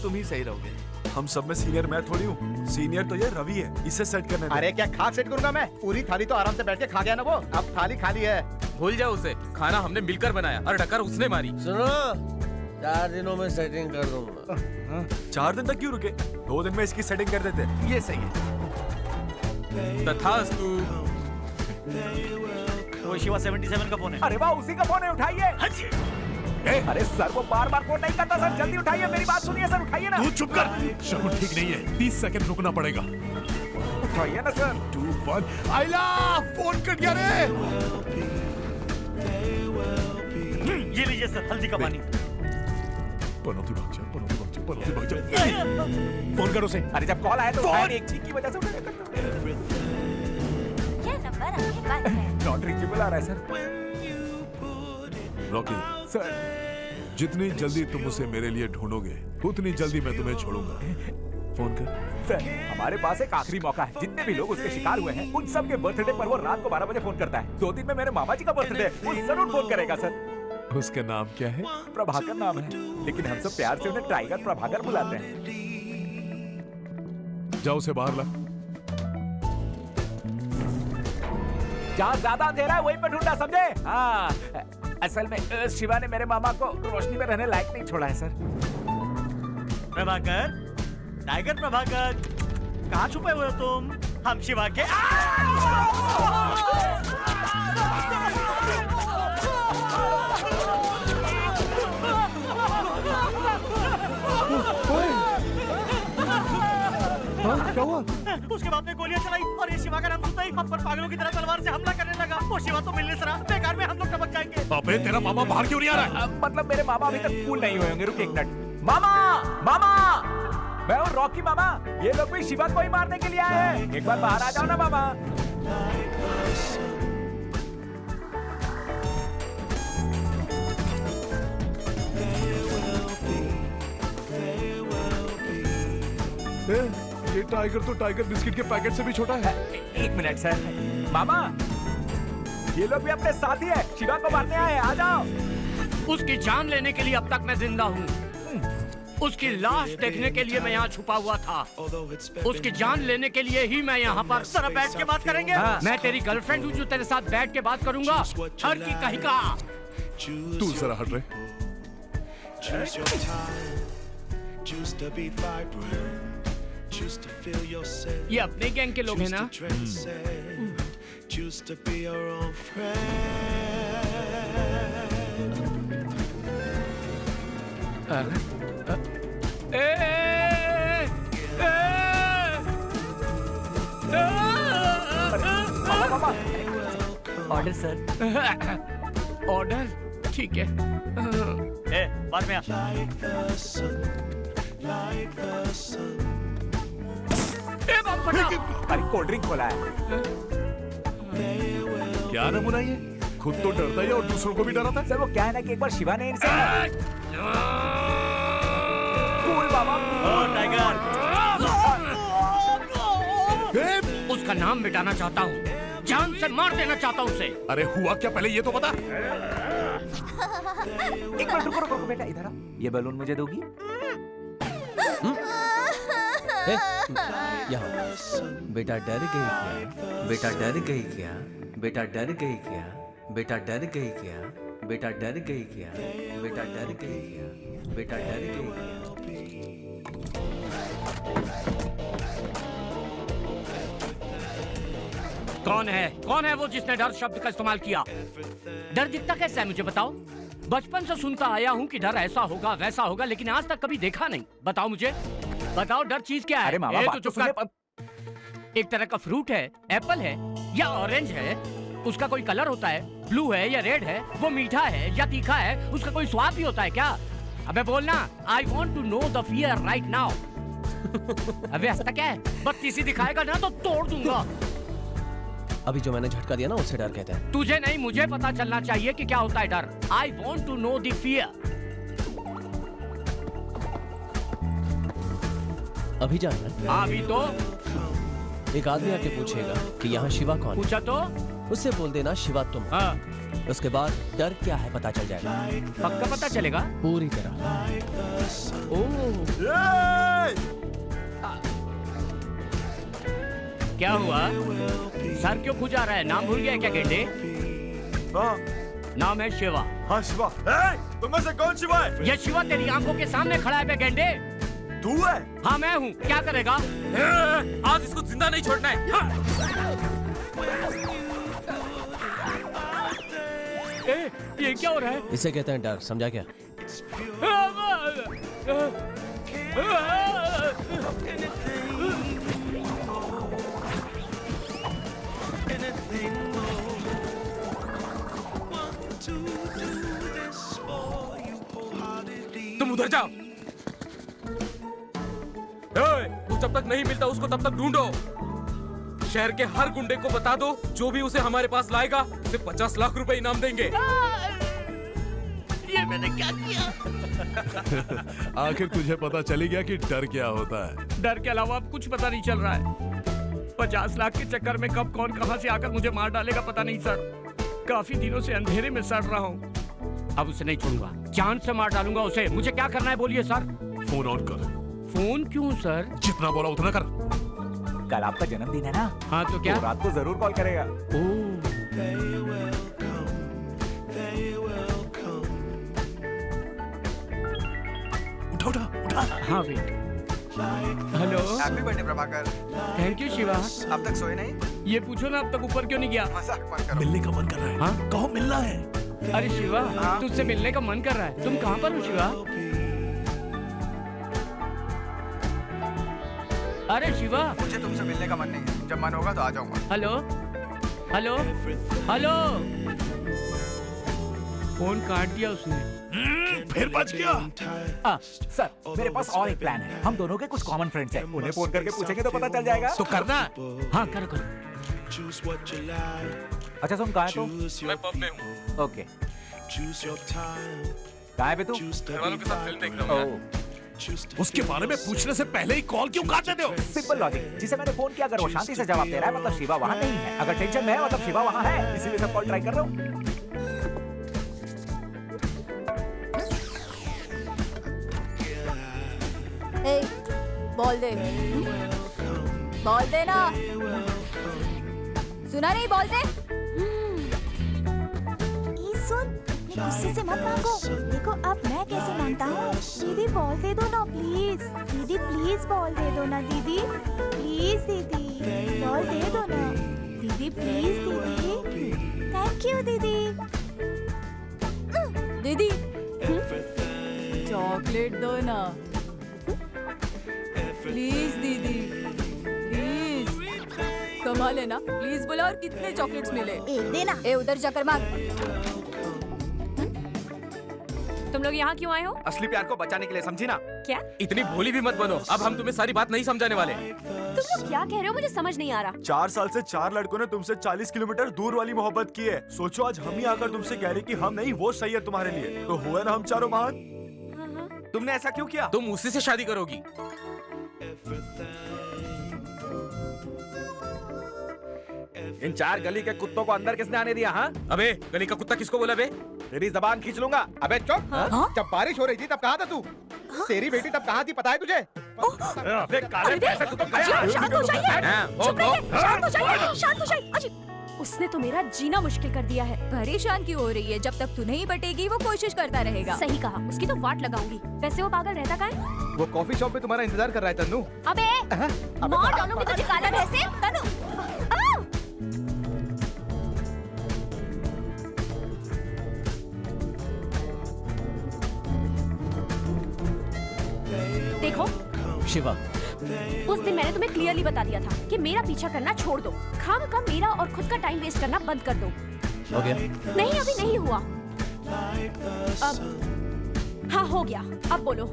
तुम ही सही रहोगे। हम सब में सीनियर मैं थोड़ी हूँ, सीनियर तो ये रवि है, इसे सेट करने दे। अरे क्या खा सेट करूंगा मैं? पूरी थाली तो आराम से बैठ के खा गया ना वो, अब थाली खाली है। भूल जाओ उसे, खाना हमने मिलकर बनाया और टक्कर उसने मारी। सुनो, 4 दिनों में सेटिंग कर दूंगा। 4 दिन तक क्यों रुके? 2 दिन में इसकी सेटिंग कर देते। ये सही है। तथास्तु। वो शिवा 77 का फोन है। अरे वाह, उसी का फोन है, उठाइए। अरे सर, वो बार बार फोन नहीं करता सर, जल्दी उठाइए, मेरी बात सुनिए सर, उठाइए ना। तू चुप कर, शकुन ठीक नहीं है, 30 सेकंड रुकना पड़ेगा। उठाइए ना सर। 2 1 आइला, फोन कट गया रे। ये लीजिए सर, हल्दी का पानी। पनौती भाग जा, पनौती भाग जा, पनौती भाग जा। फोन करो उसे। अरे जब कॉल आया तो उठाया नहीं, एक चीख की वजह से उठाया। ये नंबर आपके पास है। नॉट रीचेबल आ रहा है सर। रॉकी सर, जितनी जल्दी तुम उसे मेरे लिए ढूंढोगे उतनी जल्दी मैं तुम्हें छोड़ूंगा। फोन कर। सर, हमारे पास एक आखिरी मौका है। जितने भी लोग उसके शिकार हुए हैं, उन सब के बर्थडे पर वो रात को 12 बजे फोन करता है। 2 दिन में मेरे मामा जी का बर्थडे है, वो जरूर फोन करेगा सर। उसका नाम क्या है? प्रभाकर नाम है, लेकिन हम सब प्यार से उन्हें टाइगर प्रभाकर बुलाते हैं। जाओ उसे बाहर ला। जहाँ ज्यादा अंधेरा है वहीं पर ढूंढना, समझे? हाँ, असल में शिवा ने मेरे मामा को रोशनी में रहने लायक नहीं छोड़ा है सर। प्रभाकर, टाइगर प्रभाकर, कहाँ छुपे हुए हो तुम? हम शिवा के क्या हुआ? उसके बाद में गोलियां चलाई और ये शिवा का नाम सुनता ही हम पर पागलों की तरह तलवार से हमला करने लगा। वो शिवा तो मिलने से रहा, बेकार में हम लोग टपक जाएंगे। अबे तेरा मामा बाहर क्यों नहीं आ रहा है? मतलब मेरे मामा अभी तक कूल नहीं हुए होंगे। रुक एक मिनट। मामा, मामा, मैं हूँ रॉकी मामा। ये लोग भी शिवा को ही मारने के लिए आए हैं। एक बार बाहर आ जाओ ना मामा। ये टाइगर तो टाइगर बिस्किट के पैकेट से भी छोटा है। एक मिनट सर। मामा, ये लोग भी अपने साथी है, शिवा को मारने आए हैं, आ जाओ। उसकी जान लेने के लिए अब तक मैं जिंदा हूँ। उसकी लाश देखने के लिए मैं यहाँ छुपा हुआ था। उसकी जान लेने के लिए ही मैं यहाँ पर। सर, बैठ के बात करेंगे। मैं तेरी गर्लफ्रेंड हूँ जो तेरे साथ बैठ के बात करूंगा। हर की कहीं का। तू जरा हट रहे। Choose your time. Choose to be vibrant. Choose to feel yourself. ये अपने गैंग के लोग हैं ना? Choose to be your own friend. Order sir. Order ठीक है। बाद में आ। अरे कोल्ड ड्रिंक खोला है। क्या नमूना ये? खुद तो डरता है और दूसरों को भी डराता है। सर, वो क्या है ना कि एक बार शिवा ने इनसे कूल बाबा। टाइगर, उसका नाम मिटाना चाहता हूँ, जान से मार देना चाहता हूँ उसे। अरे हुआ क्या पहले ये तो बता। एक मिनट रुको, रुको बेटा, इधर आ। ये बैलून मुझे दोगी? यहाँ। बेटा डर गई क्या? बेटा डर गई क्या? बेटा डर गई क्या? बेटा डर गई क्या? बेटा डर गई क्या? बेटा डर गई क्या? बेटा डर गई क्या? कौन है? कौन है वो जिसने डर शब्द का इस्तेमाल किया? डर दिखता कैसा है मुझे बताओ। बचपन से सुनता आया हूँ कि डर ऐसा होगा वैसा होगा, लेकिन आज तक कभी देखा नहीं। बताओ मुझे, बताओ डर चीज क्या है? अरे मामा, बात तो सुने। एक तरह का फ्रूट है, एप्पल है या ऑरेंज है? उसका कोई कलर होता है? ब्लू है या रेड है? वो मीठा है या तीखा है? उसका कोई स्वाद भी होता है क्या? अबे बोलना। I want to know the fear right now. अबे हंसता क्या है? बत्तीसी दिखाएगा ना तो तोड़ दूंगा। अभी जो मैंने झटका दिया ना, उससे डर कहते हैं। तुझे नहीं, मुझे पता चलना चाहिए कि क्या होता है डर। I want to know the fear. अभी जानना है? हाँ अभी तो एक आदमी आके पूछेगा कि यहाँ शिवा कौन है। पूछा तो उससे बोल देना शिवा तुम। हाँ उसके बाद डर क्या है पता चल जाएगा। पक्का पता चलेगा पूरी तरह। ओह क्या हुआ सर क्यों खुजा रहा है? नाम भूल गया क्या गेंडे? नाम है शिवा। हाँ शिवा। तुम में से कौन शिवा है? ये शिवा तेरी आंखों के सामने खड़ा है बे गेंडे। तू है? हाँ मैं हूँ। क्या करेगा? आज इसको जिंदा नहीं छोड़ना है। ये क्या हो रहा है? इसे कहते हैं डर, समझा क्या? तुम उधर जाओ। वो जब तक नहीं मिलता उसको तब तक ढूंढो। शहर के हर गुंडे को बता दो, जो भी उसे हमारे पास लाएगा उसे 50 लाख रुपए इनाम देंगे। ये मैंने क्या किया? आखिर तुझे पता चली गया कि डर क्या होता है? डर के अलावा अब कुछ पता नहीं चल रहा है। 50 लाख के चक्कर में कब कौन कहां से आकर मुझे मार डालेगा पता नहीं सर। काफी दिनों से अंधेरे में सड़ रहा हूँ। अब उसे नहीं छोड़ूंगा, जान से मार डालूंगा उसे। मुझे क्या करना है बोलिए सर? फोन ऑन कर। फोन क्यों सर? जितना बोला उतना कर। कल आपका जन्मदिन है ना? हाँ तो क्या? तो रात को जरूर कॉल करेगा। उठा उठा उठा। हाँ wait. Hello. Happy birthday Prabhakar. Thank you Shiva. अब तक सोए नहीं? ये पूछो ना अब तक ऊपर क्यों नहीं गया? मजाक मत करो। मिलने का मन कर रहा है। हाँ? कहो मिलना है। अरे शिवा तुझसे मिलने का मन कर रहा है। तुम कहाँ पर हो शिवा? अरे शिवा मुझे तुमसे मिलने का मन नहीं है। जब मन होगा तो आ जाऊंगा। Hello hello hello. फोन काट दिया उसने। फिर बच गया। सर मेरे पास और एक प्लान है। हम दोनों के कुछ कॉमन फ्रेंड्स हैं। उन्हें फोन करके पूछेंगे तो पता चल जाएगा। तो करना। हाँ करो करो। अच्छा तुम कहाँ है? तो मैं पब में हूँ। ओके। कहाँ है बे तू? घरवालों के साथ फिल्म देख रहा हूँ। उसके बारे में पूछने से पहले ही कॉल क्यों काट देते हो? Simple logic. जिसे मैंने फोन किया अगर वो शांति से जवाब दे रहा है मतलब शिवा वहाँ नहीं है। अगर टेंशन में है मतलब शिवा वहाँ है। इसीलिए सब कॉल ट्राई कर रहा हूँ। बोल दे। बोल दे ना। सुना नहीं? बोल दे। सुन, गुस्से से मत मांगो। देखो अब मैं कैसे मांगता हूँ। दीदी बोल दे दो ना प्लीज। दीदी प्लीज बोल दे दो ना दीदी। प्लीज दीदी बोल दे दो ना दीदी। प्लीज दीदी। थैंक यू दीदी। दीदी चॉकलेट दो ना प्लीज दीदी। प्लीज कमा लेना प्लीज। बोला और कितने चॉकलेट्स मिले? एक देना। ए उधर जाकर मांग। तुम लोग यहाँ क्यों आए हो? असली प्यार को बचाने के लिए, समझी ना? क्या? इतनी भोली भी मत बनो। अब हम तुम्हें सारी बात नहीं समझाने वाले। तुम लोग क्या कह रहे हो? मुझे समझ नहीं आ रहा। 4 साल से 4 लड़कों ने तुमसे 40 किलोमीटर दूर वाली मोहब्बत की है। सोचो आज हम ही आकर तुमसे कह रहे कि हम नहीं वो सही है तुम्हारे लिए। तो हुए ना हम चारों महान। तुमने ऐसा क्यों किया? तुम उसी से शादी करोगी। इन 4 गली के कुत्तों को अंदर किसने आने दिया? हाँ अबे गली का कुत्ता किसको बोला बे? तेरी जबान खींच लूंगा। अबे चुप। जब बारिश हो रही थी तब कहाँ था तू? तेरी बेटी तब कहाँ थी पता है तुझे? अबे काले पैसे तू तो गया। शांत हो जाइए। चुप रहिए। शांत हो जाइए। शांत हो जाइए। अजी उसने तो मेरा जीना मुश्किल कर दिया है। परेशान क्यों हो रही है? जब तक तू नहीं बटेगी वो कोशिश करता रहेगा। सही कहा। उसकी तो वाट लगाऊंगी। वैसे वो पागल रहता कहाँ है? वो कॉफी शॉप में तुम्हारा इंतजार कर रहा है तन्नू। अबे मार डालूंगी तुझे काला भैंसे। तन्नू देखो शिवा उस दिन मैंने तुम्हें क्लियरली बता दिया था कि मेरा पीछा करना छोड़ दो। खामखा मेरा और खुद का टाइम वेस्ट करना बंद कर दो। हो गया? नहीं अभी नहीं हुआ। अब हाँ हो गया। अब बोलो।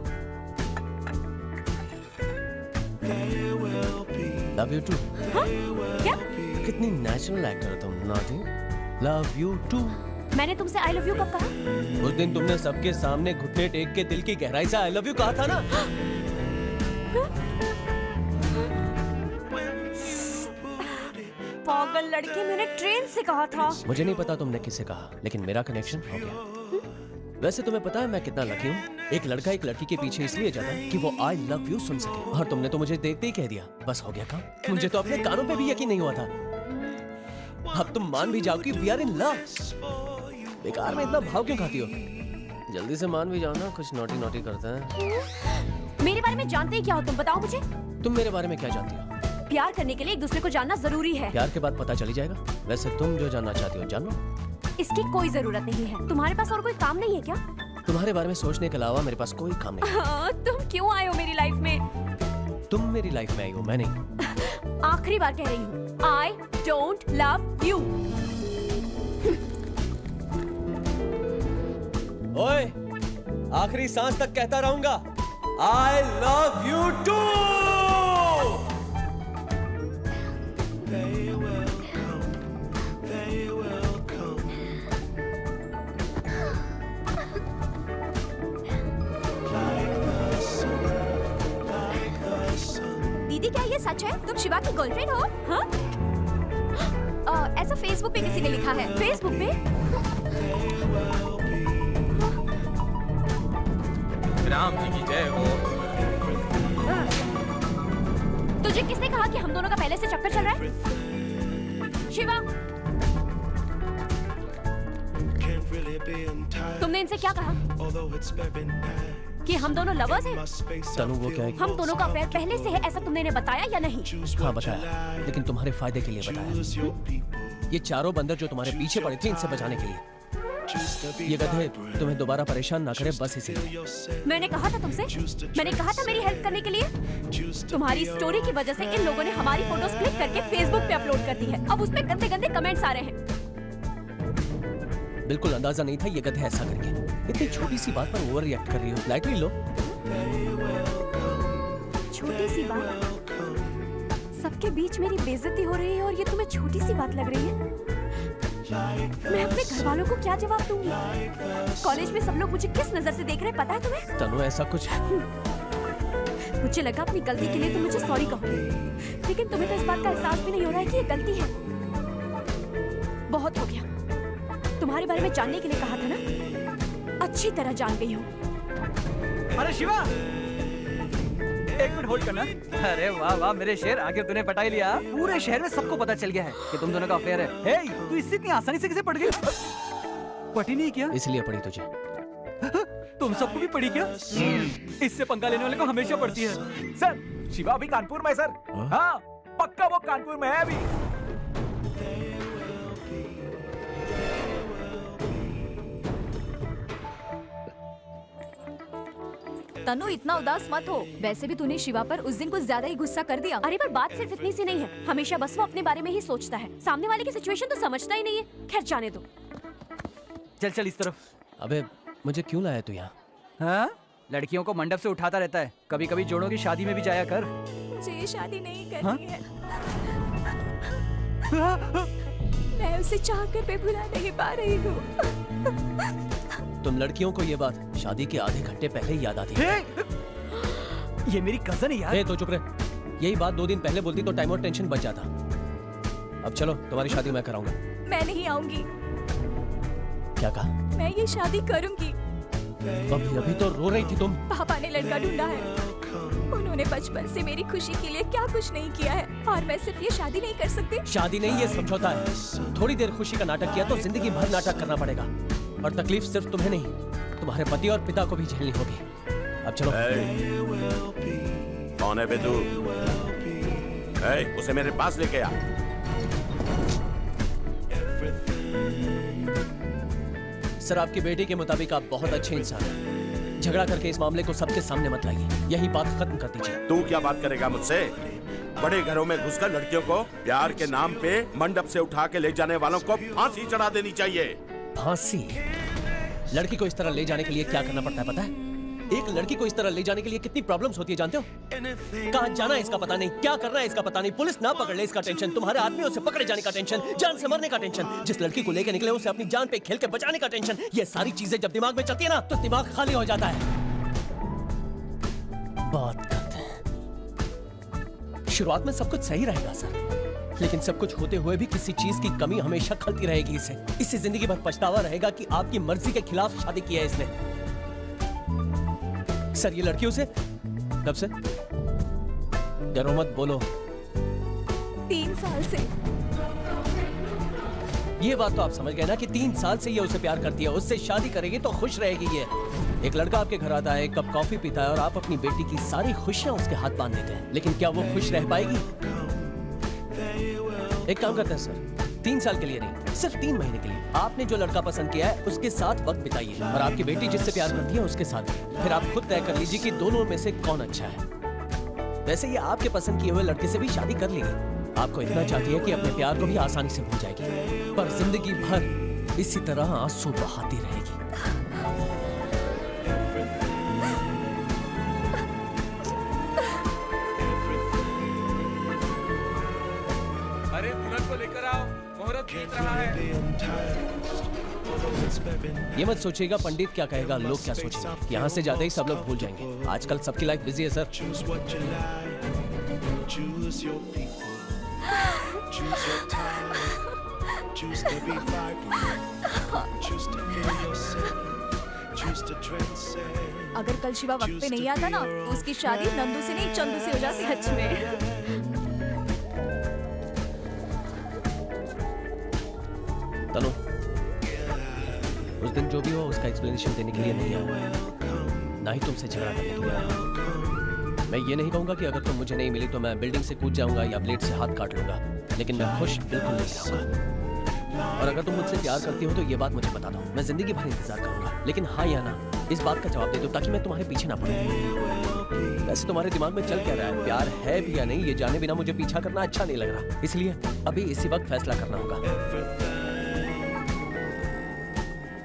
Love you too. हाँ? क्या? कितनी नेचुरल एक्टर हो तुम। Naughty love you too. मैंने तुमसे आई लव यू कब कहा? उस दिन तुमने सबके सामने घुटने टेक के दिल की गहराई से आई लव यू कहा था ना। पागल लड़के, मैंने ट्रेन से कहा था। मुझे नहीं पता तुमने किससे कहा, लेकिन मेरा कनेक्शन हो गया। वैसे तुम्हें पता है मैं कितना लकी हूँ? एक लड़का एक लड़की के पीछे इसलिए जाता है कि वो आई लव यू सुन सके, और तुमने तो मुझे देखते ही कह दिया। बस हो गया काम। मुझे तो अपने कानों पे भी यकीन नहीं हुआ था। अब तुम मान भी जाओ कि वी आर इन लव। बेकार में इतना भाव क्यों खाती हो? जल्दी से मान भी जाओ ना, कुछ नोटी नोटी करते हैं। मेरे बारे में जानते ही क्या हो तुम, बताओ मुझे। तुम मेरे बारे में क्या जानती हो? प्यार करने के लिए एक दूसरे को जानना जरूरी है। प्यार के बाद पता चली जाएगा। वैसे तुम जो जानना चाहती हो जान लो। इसकी कोई जरूरत नहीं है। तुम्हारे पास और कोई काम नहीं है क्या? तुम्हारे बारे में सोचने के अलावा मेरे पास कोई काम नहीं। तुम क्यों आए हो मेरी लाइफ में? तुम मेरी लाइफ में आई हो, मैं नहीं। आखिरी बार कह रही हूँ, आई डोंट लव यू। ओए, आखिरी सांस तक कहता रहूंगा, आई लव यू टू। दीदी क्या ये सच है? तुम शिवा की गर्लफ्रेंड हो? हाँ? ऐसा फेसबुक पे किसी ने लिखा है। फेसबुक पे? राम जी की जय हो। तुझे किसने कहा कि हम दोनों का पहले से चक्कर चल रहा है? शिवा, तुमने इनसे क्या कहा? कि हम दोनों लवर्स हैं? तनु वो क्या है? हम दोनों का अफेयर पहले से है, ऐसा तुमने इन्हें बताया या नहीं? हाँ बताया, लेकिन तुम्हारे फायदे के लिए बताया। ये चारों बंदर जो तुम्हारे पीछे पड़े थे, इनसे बचाने के लिए। ये गधे तुम्हें दोबारा परेशान ना करे, बस इसीलिए। मैंने कहा था तुमसे, मैंने कहा था मेरी हेल्प करने के लिए। तुम्हारी स्टोरी की वजह से इन लोगों ने हमारी फोटोज क्लिक करके फेसबुक पे अपलोड कर दी है। अब उसपे गंदे गंदे कमेंट्स आ रहे हैं। बिल्कुल अंदाजा नहीं था ये गधे ऐसा करेंगे। इतनी छोटी सी बात पर ओवर रिएक्ट कर रही हो। लाइटली लो। छोटी सी बात? सबके बीच मेरी बेइज्जती हो रही है और ये तुम्हें छोटी सी बात लग रही है? मैं अपने घर वालों को क्या जवाब दूंगी? कॉलेज में सब लोग मुझे किस नजर से देख रहे हैं पता है तुम्हें? तनु ऐसा कुछ। मुझे लगा अपनी गलती के लिए तुम मुझे सॉरी कहोगे, लेकिन तुम्हें तो इस बात का एहसास भी नहीं हो रहा है कि ये गलती है। बहुत हो गया। तुम्हारे बारे में जानने के लिए कहा था ना, अच्छी तरह जान गई हूँ। अरे शिवा, एक मिनट होल्ड करना। अरे वाह वाह मेरे शेर, आगे तूने पटा ही लिया। पूरे शहर में सबको पता चल गया है कि तुम दोनों का अफेयर है। हे, तू इससे इतनी आसानी से कैसे पड़ गई? पटी नहीं क्या? इसलिए पड़ी तुझे। तुम सबको भी पड़ी क्या? इससे पंगा लेने वाले को हमेशा पड़ती है। सर, शिवा भी कानपुर में है सर। हाँ, पक्का वो कानपुर में है अभी। तनु इतना उदास मत हो। वैसे भी तूने शिवा पर उस दिन कुछ ज्यादा ही गुस्सा कर दिया। अरे पर बात सिर्फ इतनी सी नहीं है। हमेशा बस वो अपने बारे में ही सोचता है, सामने वाले की सिचुएशन तो समझता ही नहीं है। खैर जाने दो। चल चल इस तरफ। अबे मुझे क्यों लाया तू यहाँ? हाँ? लड़कियों को मंडप से उठाता रहता है, कभी कभी जोड़ों की शादी में भी जाया कर। मुझे ये शादी नहीं करनी हाँ? है। मैं उसे चाहकर भी भुला नहीं पा रही हूँ। तुम लड़कियों को ये बात शादी के आधे घंटे पहले ही याद आती है। ये मेरी कजन है यार। तो चुप रहे। यही बात 2 दिन पहले बोलती तो टाइम और टेंशन बच जाता। अब चलो, तुम्हारी शादी मैं कराऊंगा। मैं नहीं आऊंगी। क्या कहा? मैं ये शादी करूंगी। अभी तो रो रही थी तुम। पापा ने लड़का ढूंढा है। उन्होंने बचपन से मेरी खुशी के लिए क्या कुछ नहीं किया है, और मैं सिर्फ ये शादी नहीं कर सकती। शादी नहीं, ये समझौता है। थोड़ी देर खुशी का नाटक किया तो जिंदगी भर नाटक करना पड़ेगा, और तकलीफ सिर्फ तुम्हें नहीं, तुम्हारे पति और पिता को भी झेलनी होगी। अब चलो। कौन है बे तू? उसे मेरे पास लेके आ। सर, आपकी बेटी के मुताबिक आप बहुत अच्छे इंसान हैं। झगड़ा करके इस मामले को सबके सामने मत लाइए। यही बात खत्म कर दीजिए। तू क्या बात करेगा मुझसे? बड़े घरों में घुसकर लड़कियों को प्यार के नाम पे मंडप से उठा के ले जाने वालों को फांसी चढ़ा देनी चाहिए। फांसी? लड़की को इस तरह ले जाने के लिए क्या करना पड़ता है पता है? एक लड़की को इस तरह ले जाने के लिए कितनी प्रॉब्लम्स होती है जानते हो? कहाँ जाना है इसका पता नहीं, क्या करना है इसका पता नहीं, पुलिस ना पकड़ ले इसका टेंशन, तुम्हारे आदमियों से पकड़े जाने का टेंशन, जान से मरने का टेंशन, जिस लड़की को लेकर निकले उसे अपनी जान पे खेल के बचाने का टेंशन। ये सारी चीजें जब दिमाग में चलती है ना, तो दिमाग खाली हो जाता है। बात करते हैं। शुरुआत में सब कुछ सही रहेगा सर, लेकिन सब कुछ होते हुए भी किसी चीज की कमी हमेशा खलती रहेगी इसे जिंदगी भर पछतावा रहेगा कि आपकी मर्जी के खिलाफ शादी की है इसने। सर ये लड़की उसे कब से? डरो मत, बोलो। 3 साल से। ये बात तो आप समझ गए ना कि 3 साल से ये उसे प्यार करती है, उससे शादी करेगी तो खुश रहेगी ये। एक लड़का आपके घर आता है, एक कप कॉफी पीता है और आप अपनी बेटी की सारी खुशियां उसके हाथ बांध देते हैं, लेकिन क्या वो खुश रह पाएगी? एक काम करते हैं सर, 3 साल के लिए नहीं, सिर्फ 3 महीने के लिए आपने जो लड़का पसंद किया है उसके साथ वक्त बिताइए और आपकी बेटी जिससे प्यार करती है उसके साथ भी। फिर आप खुद तय कर लीजिए कि दोनों में से कौन अच्छा है। वैसे ये आपके पसंद किए हुए लड़के से भी शादी कर लेगी, आपको इतना चाहती है कि अपने प्यार को भी आसानी से भूल जाएगी, पर जिंदगी भर इसी तरह आंसू बहाती रहेगी। अरे दुल्हन को लेकर आओ, मुहूर्त बीत रहा है। ये मत सोचिएगा पंडित क्या कहेगा, लोग क्या सोचेंगे। यहाँ से जाते ही सब लोग भूल जाएंगे। आजकल सबकी लाइफ बिजी है सर। अगर कल शिवा वक्त पे नहीं आता ना तो उसकी शादी नंदू से नहीं चंदू से हो जाती सच में। तनु, उस दिन जो भी हो उसका एक्सप्लेनेशन देने के लिए नहीं आया, ना ही तुमसे झगड़ा करने के लिए आया। मैं ये नहीं कहूंगा कि अगर तुम मुझे नहीं मिली तो मैं बिल्डिंग से कूद जाऊंगा या ब्लेड से हाथ काट लूंगा, लेकिन मैं खुश बिल्कुल नहीं रहूंगा। और अगर तुम मुझसे प्यार करती हो तो ये बात मुझे बता दो, मैं जिंदगी भर इंतजार करूंगा, लेकिन हाँ या ना इस बात का जवाब दे दो ताकि मैं तुम्हारे पीछे ना पड़ूं। वैसे तुम्हारे दिमाग में चल क्या रहा है, प्यार है भी या नहीं, ये जाने बिना मुझे पीछा करना अच्छा नहीं लग रहा, इसलिए अभी इसी वक्त फैसला करना होगा।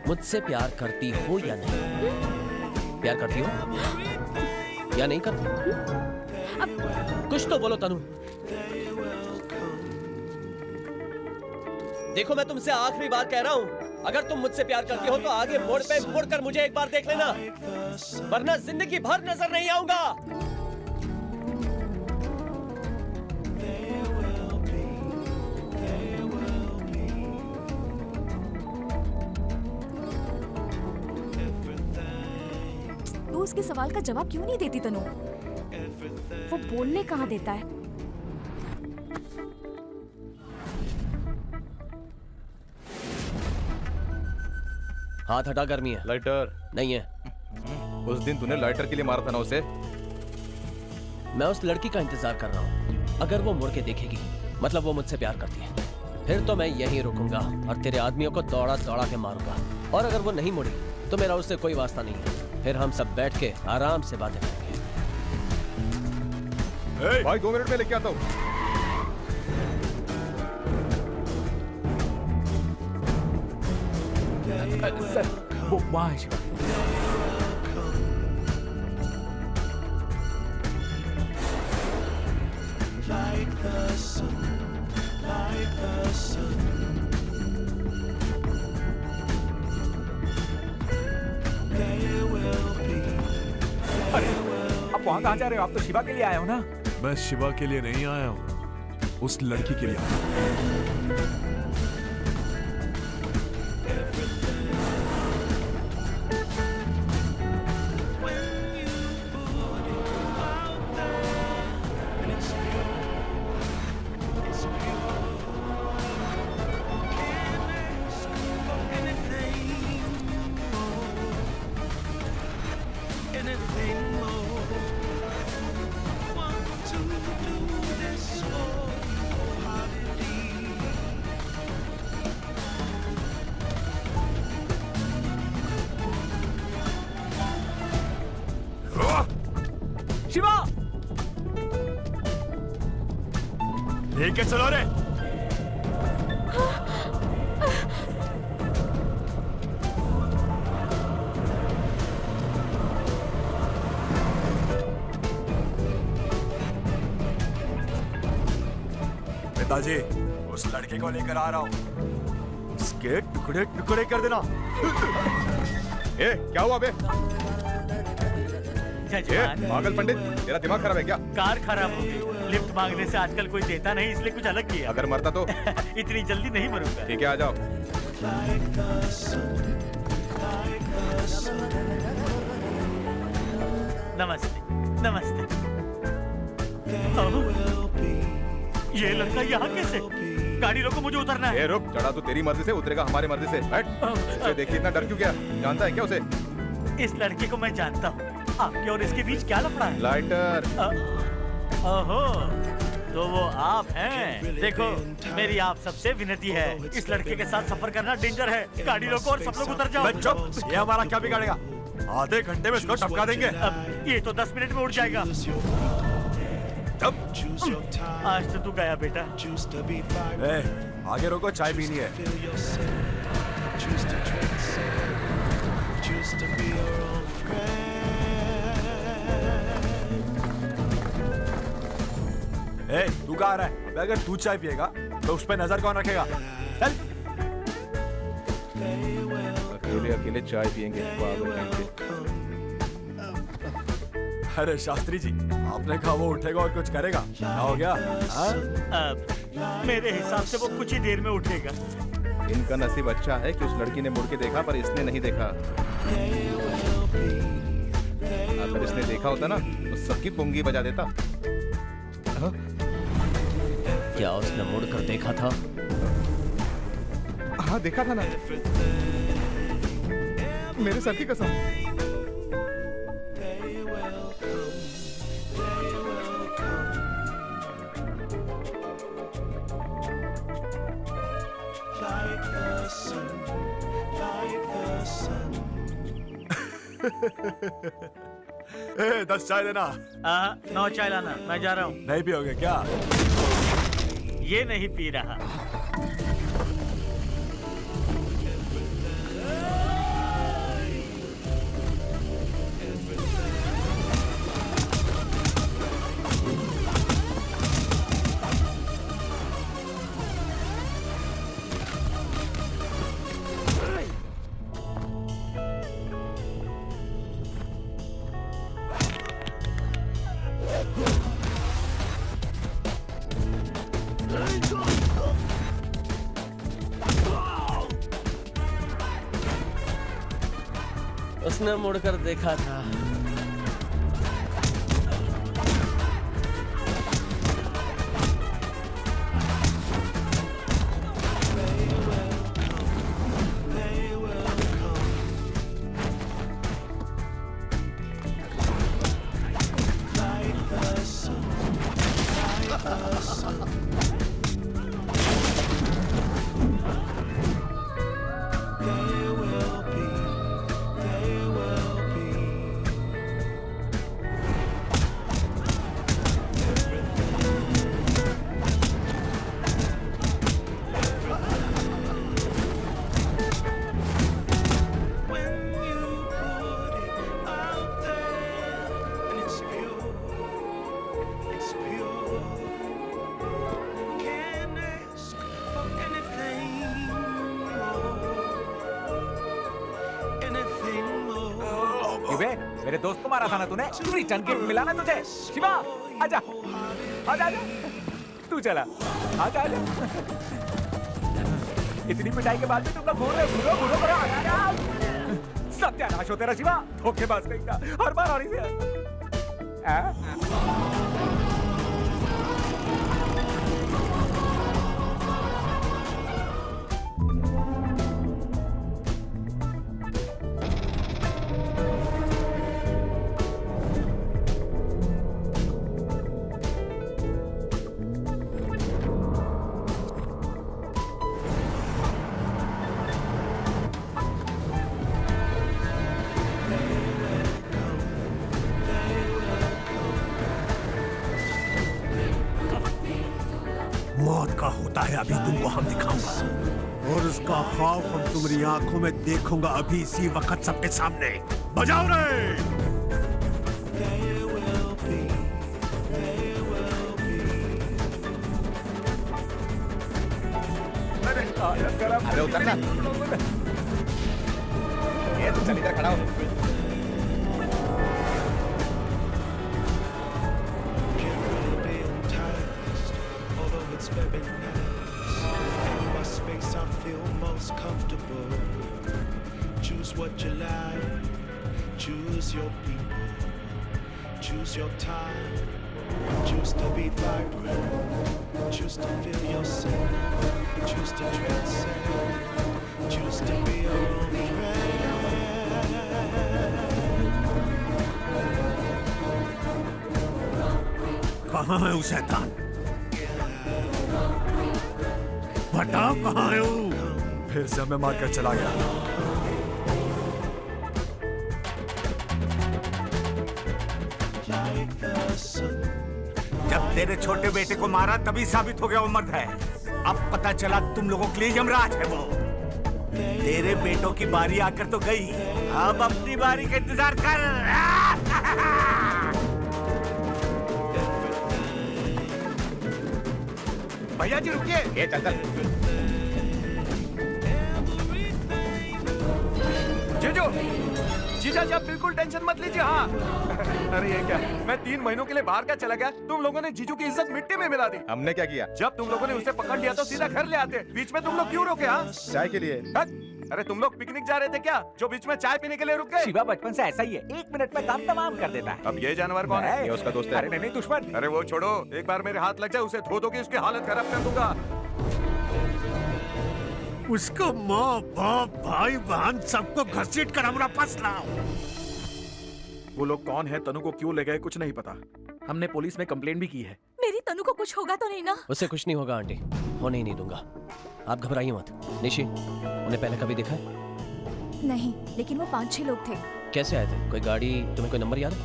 मुझसे प्यार करती हो या नहीं? प्यार करती हो या नहीं करती? कुछ तो बोलो तनु। देखो मैं तुमसे आखिरी बार कह रहा हूं, अगर तुम मुझसे प्यार करती हो तो आगे मोड़ पे मुड़कर मुझे एक बार देख लेना, वरना जिंदगी भर नजर नहीं आऊंगा। तू उसके सवाल का जवाब क्यों नहीं देती तनु? वो बोलने कहाँ देता है? हाथ हटा, गर्मी है। लाइटर नहीं है। उस दिन तूने लाइटर के लिए मारा था ना उसे। मैं उस लड़की का इंतजार कर रहा हूँ, अगर वो मुड़ के देखेगी मतलब वो मुझसे प्यार करती है, फिर तो मैं यहीं रुकूंगा और तेरे आदमियों को दौड़ा दौड़ा के मारूंगा। और अगर वो नहीं मुड़ी तो मेरा उससे कोई वास्ता नहीं है, फिर हम सब बैठ के आराम से बातें करेंगे। भाई 2 मिनट में लेके आता हूँ। सर वो वहाँ है शिवा। अरे आप वहाँ कहाँ जा रहे हो? आप तो शिवा के लिए आए हो ना? मैं शिवा के लिए नहीं आया हूँ, उस लड़की के लिए आया हूँ। शिवा! लेके चलो रे। पिताजी, उस लड़के को लेकर आ रहा हूँ, उसके टुकड़े टुकड़े कर देना। ए, क्या हुआ बे? जजमान पागल पंडित, तेरा दिमाग खराब है क्या? कार खराब हो गई। लिफ्ट मांगने से आजकल कोई देता नहीं, इसलिए कुछ अलग किया। अगर मरता तो? इतनी जल्दी नहीं मरूंगा। ठीक है, आ जाओ। नमस्ते, नमस्ते। ये लड़का यहाँ कैसे? गाड़ी रोको, मुझे उतरना है। ए रुक, चढ़ा तो तेरी मर्जी से, उतरेगा हमारी मर्जी से। बैठ। उसे देखिए इतना डर क्यों गया? जानता है क्या उसे? इस लड़के को मैं जानता हूँ। आपके और इसके बीच क्या लफड़ा है? लाइटर। ओहो, तो वो आप हैं। देखो, मेरी आप सबसे विनती है, इस लड़के के साथ सफर करना डेंजर है। गाड़ी रोको और सब लोग उतर जाओ। चुप, ये हमारा क्या बिगाड़ेगा? आधे घंटे में इसको टपका देंगे। अब ये तो 10 मिनट में उठ जाएगा। आज तो तू गया बेटा। आगे रोको, चाय पीनी है। तू कहाँ रहा है? अगर तू चाय पिएगा तो उस पर नजर कौन रखेगा? चल। अकेले अकेले चाय पियेंगे, पागल कहीं के। अरे शास्त्री जी, आपने कहा वो उठेगा और कुछ करेगा, क्या हो गया? मेरे हिसाब से वो कुछ ही देर में उठेगा। इनका नसीब अच्छा है कि उस लड़की ने मुड़ के देखा, पर इसने नहीं देखा। अगर इसने देखा होता ना तो सबकी पुंगी बजा देता। क्या उसने मुड़कर देखा था? हाँ, देखा था ना, मेरे सर की कसम। ए, 10 चाय देना। 9 चाय लाना, मैं जा रहा हूँ। नहीं पियोगे क्या? ये नहीं पी रहा। उसने मुड़कर देखा था। मेरे दोस्त को मारा था ना तूने? रिटर्न गिफ्ट मिला ना तुझे? शिवा, आजा, आजा, आजा। तू चला, आजा, आजा। इतनी पिटाई के बाद भी तुम लोग घूर रहे हो, घूरो, घूरो, आजा। सत्यानाश हो तेरा शिवा, धोखेबाज कहीं का, हर बार और इसे। मौत का होता है अभी तुमको हम दिखाऊंगा, और उसका खौफ हम तुम्हारी आंखों में देखूंगा अभी इसी वक्त सबके सामने। बजाओ रे! अरे उतरना। ये तो चल इधर खड़ा हो। most comfortable. Choose what you like. Choose your people. Choose your time. Choose to be vibrant. Choose to feel yourself. Choose to transcend. Choose to be your own friend. कहाँ है वो शैतान? बताओ कहाँ है वो? फिर से हमें मारकर चला गया। जब तेरे छोटे बेटे को मारा तभी साबित हो गया वो मर्द है। अब पता चला तुम लोगों के लिए यमराज है वो। तेरे बेटों की बारी आकर तो गई, अब अपनी बारी का इंतजार कर। भैया जी रुकिए। ये चल चल। जीजू, जीजा जी आप बिल्कुल टेंशन मत लीजिए। हाँ अरे ये क्या, मैं 3 महीनों के लिए बाहर का चला गया, तुम लोगों ने जीजू की इज्जत मिट्टी में मिला दी। हमने क्या किया? जब तुम लोगों ने उसे पकड़ लिया तो सीधा घर ले आते, बीच में तुम लोग क्यों रुके? हाँ चाय के लिए। अरे तुम लोग पिकनिक जा रहे थे क्या, जो बीच में चाय पीने के लिए रुक गए? शिवा बचपन से ऐसा ही है, 1 मिनट में काम तमाम कर देता है। अब ये जानवर कौन है? ये उसका दोस्त है। अरे नहीं दुश्मन। अरे वो छोड़ो, एक बार मेरे हाथ लग जाए उसे धो धो के उसकी हालत खराब कर दूंगा। उसको माँ बाप भाई बहन सबको घसीट कर हमारा पास लाओ। वो लोग कौन है, तनु को क्यों ले गए कुछ नहीं पता। हमने पुलिस में कंप्लेंट भी की है। मेरी तनु को कुछ होगा तो नहीं ना? उससे कुछ नहीं होगा आंटी, होने ही नहीं दूंगा। आप घबराइए मत। निशी, उन्हें पहले कभी देखा है? नहीं, लेकिन वो 5-6 लोग थे। कैसे आए थे? कोई गाड़ी, तुम्हें कोई नंबर याद है?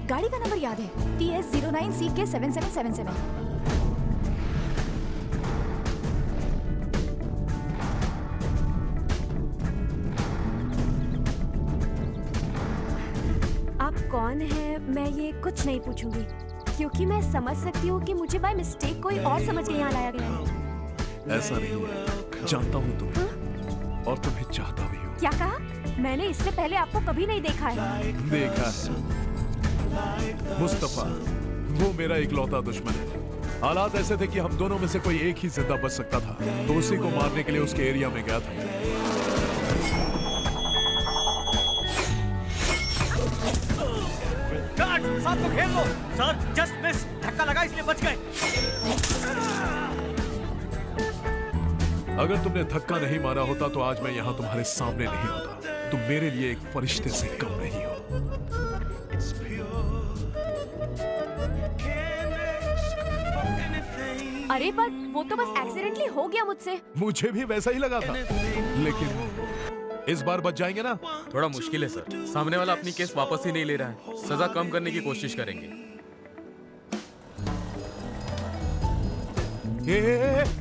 गाड़ी का नंबर याद है, TS09CK 7777। आप कौन है मैं ये कुछ नहीं पूछूंगी, क्योंकि मैं समझ सकती हूँ कि मुझे बाय मिस्टेक कोई और समझ के यहाँ लाया गया है। ऐसा नहीं है, जानता हूँ तुम्हें और तुम्हें चाहता भी हूँ। क्या कहा? मैंने इससे पहले आपको कभी नहीं देखा है। देखा है मुस्तफा, वो मेरा इकलौता दुश्मन है। हालात ऐसे थे कि हम दोनों में से कोई एक ही जिंदा बच सकता था, तो उसी को मारने के लिए उसके एरिया में गया था। साथ को खेल लो। सर जस्ट मिस, धक्का लगा इसलिए बच गए। अगर तुमने धक्का नहीं मारा होता तो आज मैं यहाँ तुम्हारे सामने नहीं होता। तुम मेरे लिए एक फरिश्ते से कम नहीं हो। अरे पर वो तो बस एक्सीडेंटली हो गया मुझसे। मुझे भी वैसा ही लगा था, लेकिन इस बार बच जाएंगे ना? थोड़ा मुश्किल है सर, सामने वाला अपनी केस वापस ही नहीं ले रहा है। सजा कम करने की कोशिश करेंगे।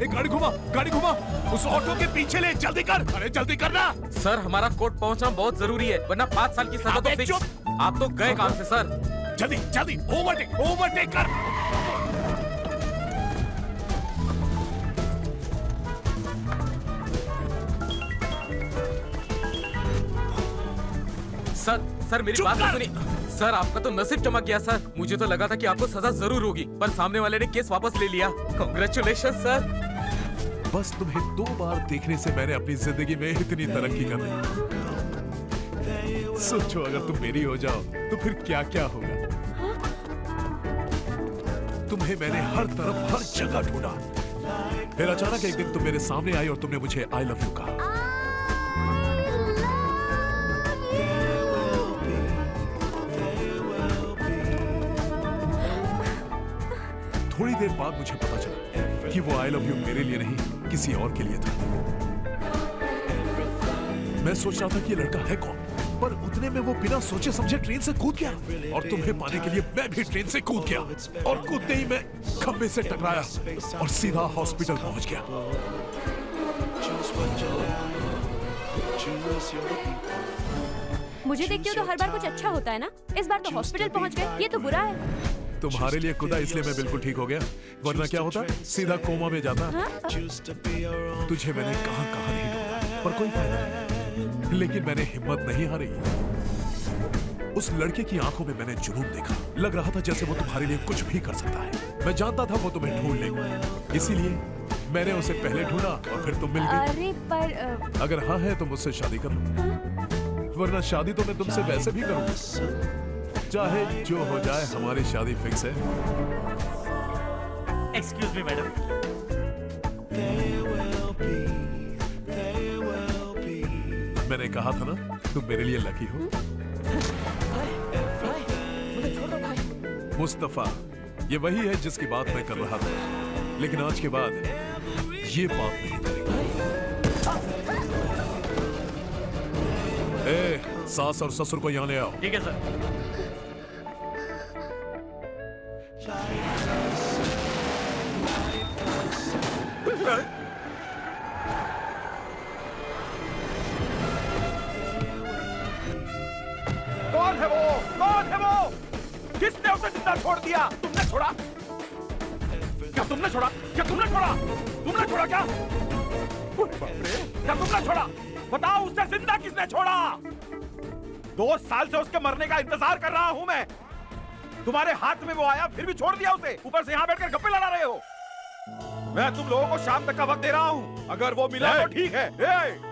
गाड़ी घुमा, गाड़ी घुमा, उस ऑटो के पीछे ले, जल्दी कर। अरे जल्दी करना। सर हमारा कोर्ट पहुंचना बहुत जरूरी है, वरना 5 साल की सजा तो फिक्स। आप तो गए काम से सर। जल्दी जल्दी, ओवरटेक कर। सर मेरी बात सुनिए। सर आपका तो नसीब चमक गया सर, मुझे तो लगा था कि आपको सजा जरूर होगी, पर सामने वाले ने केस वापस ले लिया। Congratulation sir. बस तुम्हें 2 बार देखने से मैंने अपनी जिंदगी में इतनी तरक्की कर ली। सोचो अगर तुम मेरी हो जाओ तो फिर क्या क्या होगा। तुम्हें मैंने हर तरफ हर जगह ढूंढा, फिर अचानक एक दिन तुम मेरे सामने आई और तुमने मुझे आई लव यू कहा। थोड़ी देर बाद मुझे पता चला कि वो आई लव यू मेरे लिए नहीं, किसी और के लिए था। मैं सोच रहा था कि ये लड़का है कौन, पर उतने में वो बिना सोचे समझे ट्रेन से कूद गया, और तुम्हें पाने के लिए मैं भी ट्रेन से कूद गया, और कूदते ही मैं खंबे से टकराया और सीधा हॉस्पिटल पहुंच गया। मुझे देखते हो तो हर बार कुछ अच्छा होता है ना, इस बार तो हॉस्पिटल पहुंच गए, ये तो बुरा है। तुम्हारे लिए खुदा इसलिए मैं बिल्कुल ठीक हो गया, वरना क्या होता, सीधा कोमा में जाता। तुझे मैंने कहां नहीं ढूंढा, पर कोई फायदा नहीं। लेकिन मैंने हिम्मत नहीं हारी। उस लड़के की आंखों में मैंने जुनून देखा, लग रहा था जैसे वो तुम्हारे लिए कुछ भी कर सकता है। मैं जानता था वो तुम्हें ढूंढ लेगा, इसीलिए मैंने उसे पहले ढूंढा और फिर तुम मिल गई। अरे पर अगर हाँ है तो मुझसे शादी करो, वरना शादी तो मैं तुमसे वैसे भी करूंगा। चाहे जो हो जाए, हमारी शादी फिक्स है। Excuse me madam. मैंने कहा था ना, तुम मेरे लिए लकी हो। मुस्तफा, ये वही है जिसकी बात मैं कर रहा था, लेकिन आज के बाद ये बात नहीं करेगा। ए, सास और ससुर को यहाँ ले आओ। ठीक है सर। कौन है वो? कौन है वो? किसने उसे जिंदा छोड़ दिया? तुमने छोड़ा? क्या तुमने छोड़ा? क्या तुमने छोड़ा? तुमने छोड़ा क्या? क्या तुमने छोड़ा? बताओ, उसे जिंदा किसने छोड़ा? 2 साल से उसके मरने का इंतजार कर रहा हूं मैं। तुम्हारे हाथ में वो आया, फिर भी छोड़ दिया उसे। ऊपर से यहाँ बैठकर गप्पे लड़ा रहे हो। मैं तुम लोगों को शाम तक का वक्त दे रहा हूँ। अगर वो मिला तो ठीक है,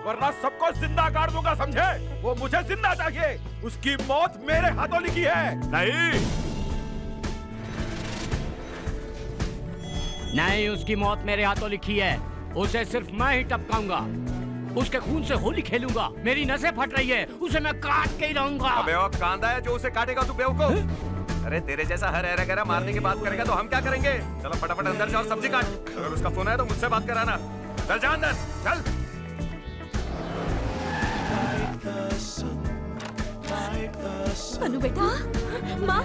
वरना सबको जिंदा काट दूंगा, समझे? वो मुझे जिंदा चाहिए। उसकी मौत मेरे हाथों लिखी है। नहीं, उसकी मौत मेरे हाथों लिखी है। उसे सिर्फ मैं ही टपकाऊंगा, उसके खून से होली खेलूंगा। मेरी नसें फट रही है, उसे मैं काट के ही रहूंगा। अबे वो कांदा है जो उसे काटेगा तू बेवकूफ। अरे तेरे जैसा हर एरा मारने की बात करेगा तो हम क्या करेंगे? चलो फटाफट अंदर जाओ, सब्जी काट। अगर उसका फोन आया तो मुझसे बात कराना। चल जा अंदर, चल। अनु बेटा, माँ,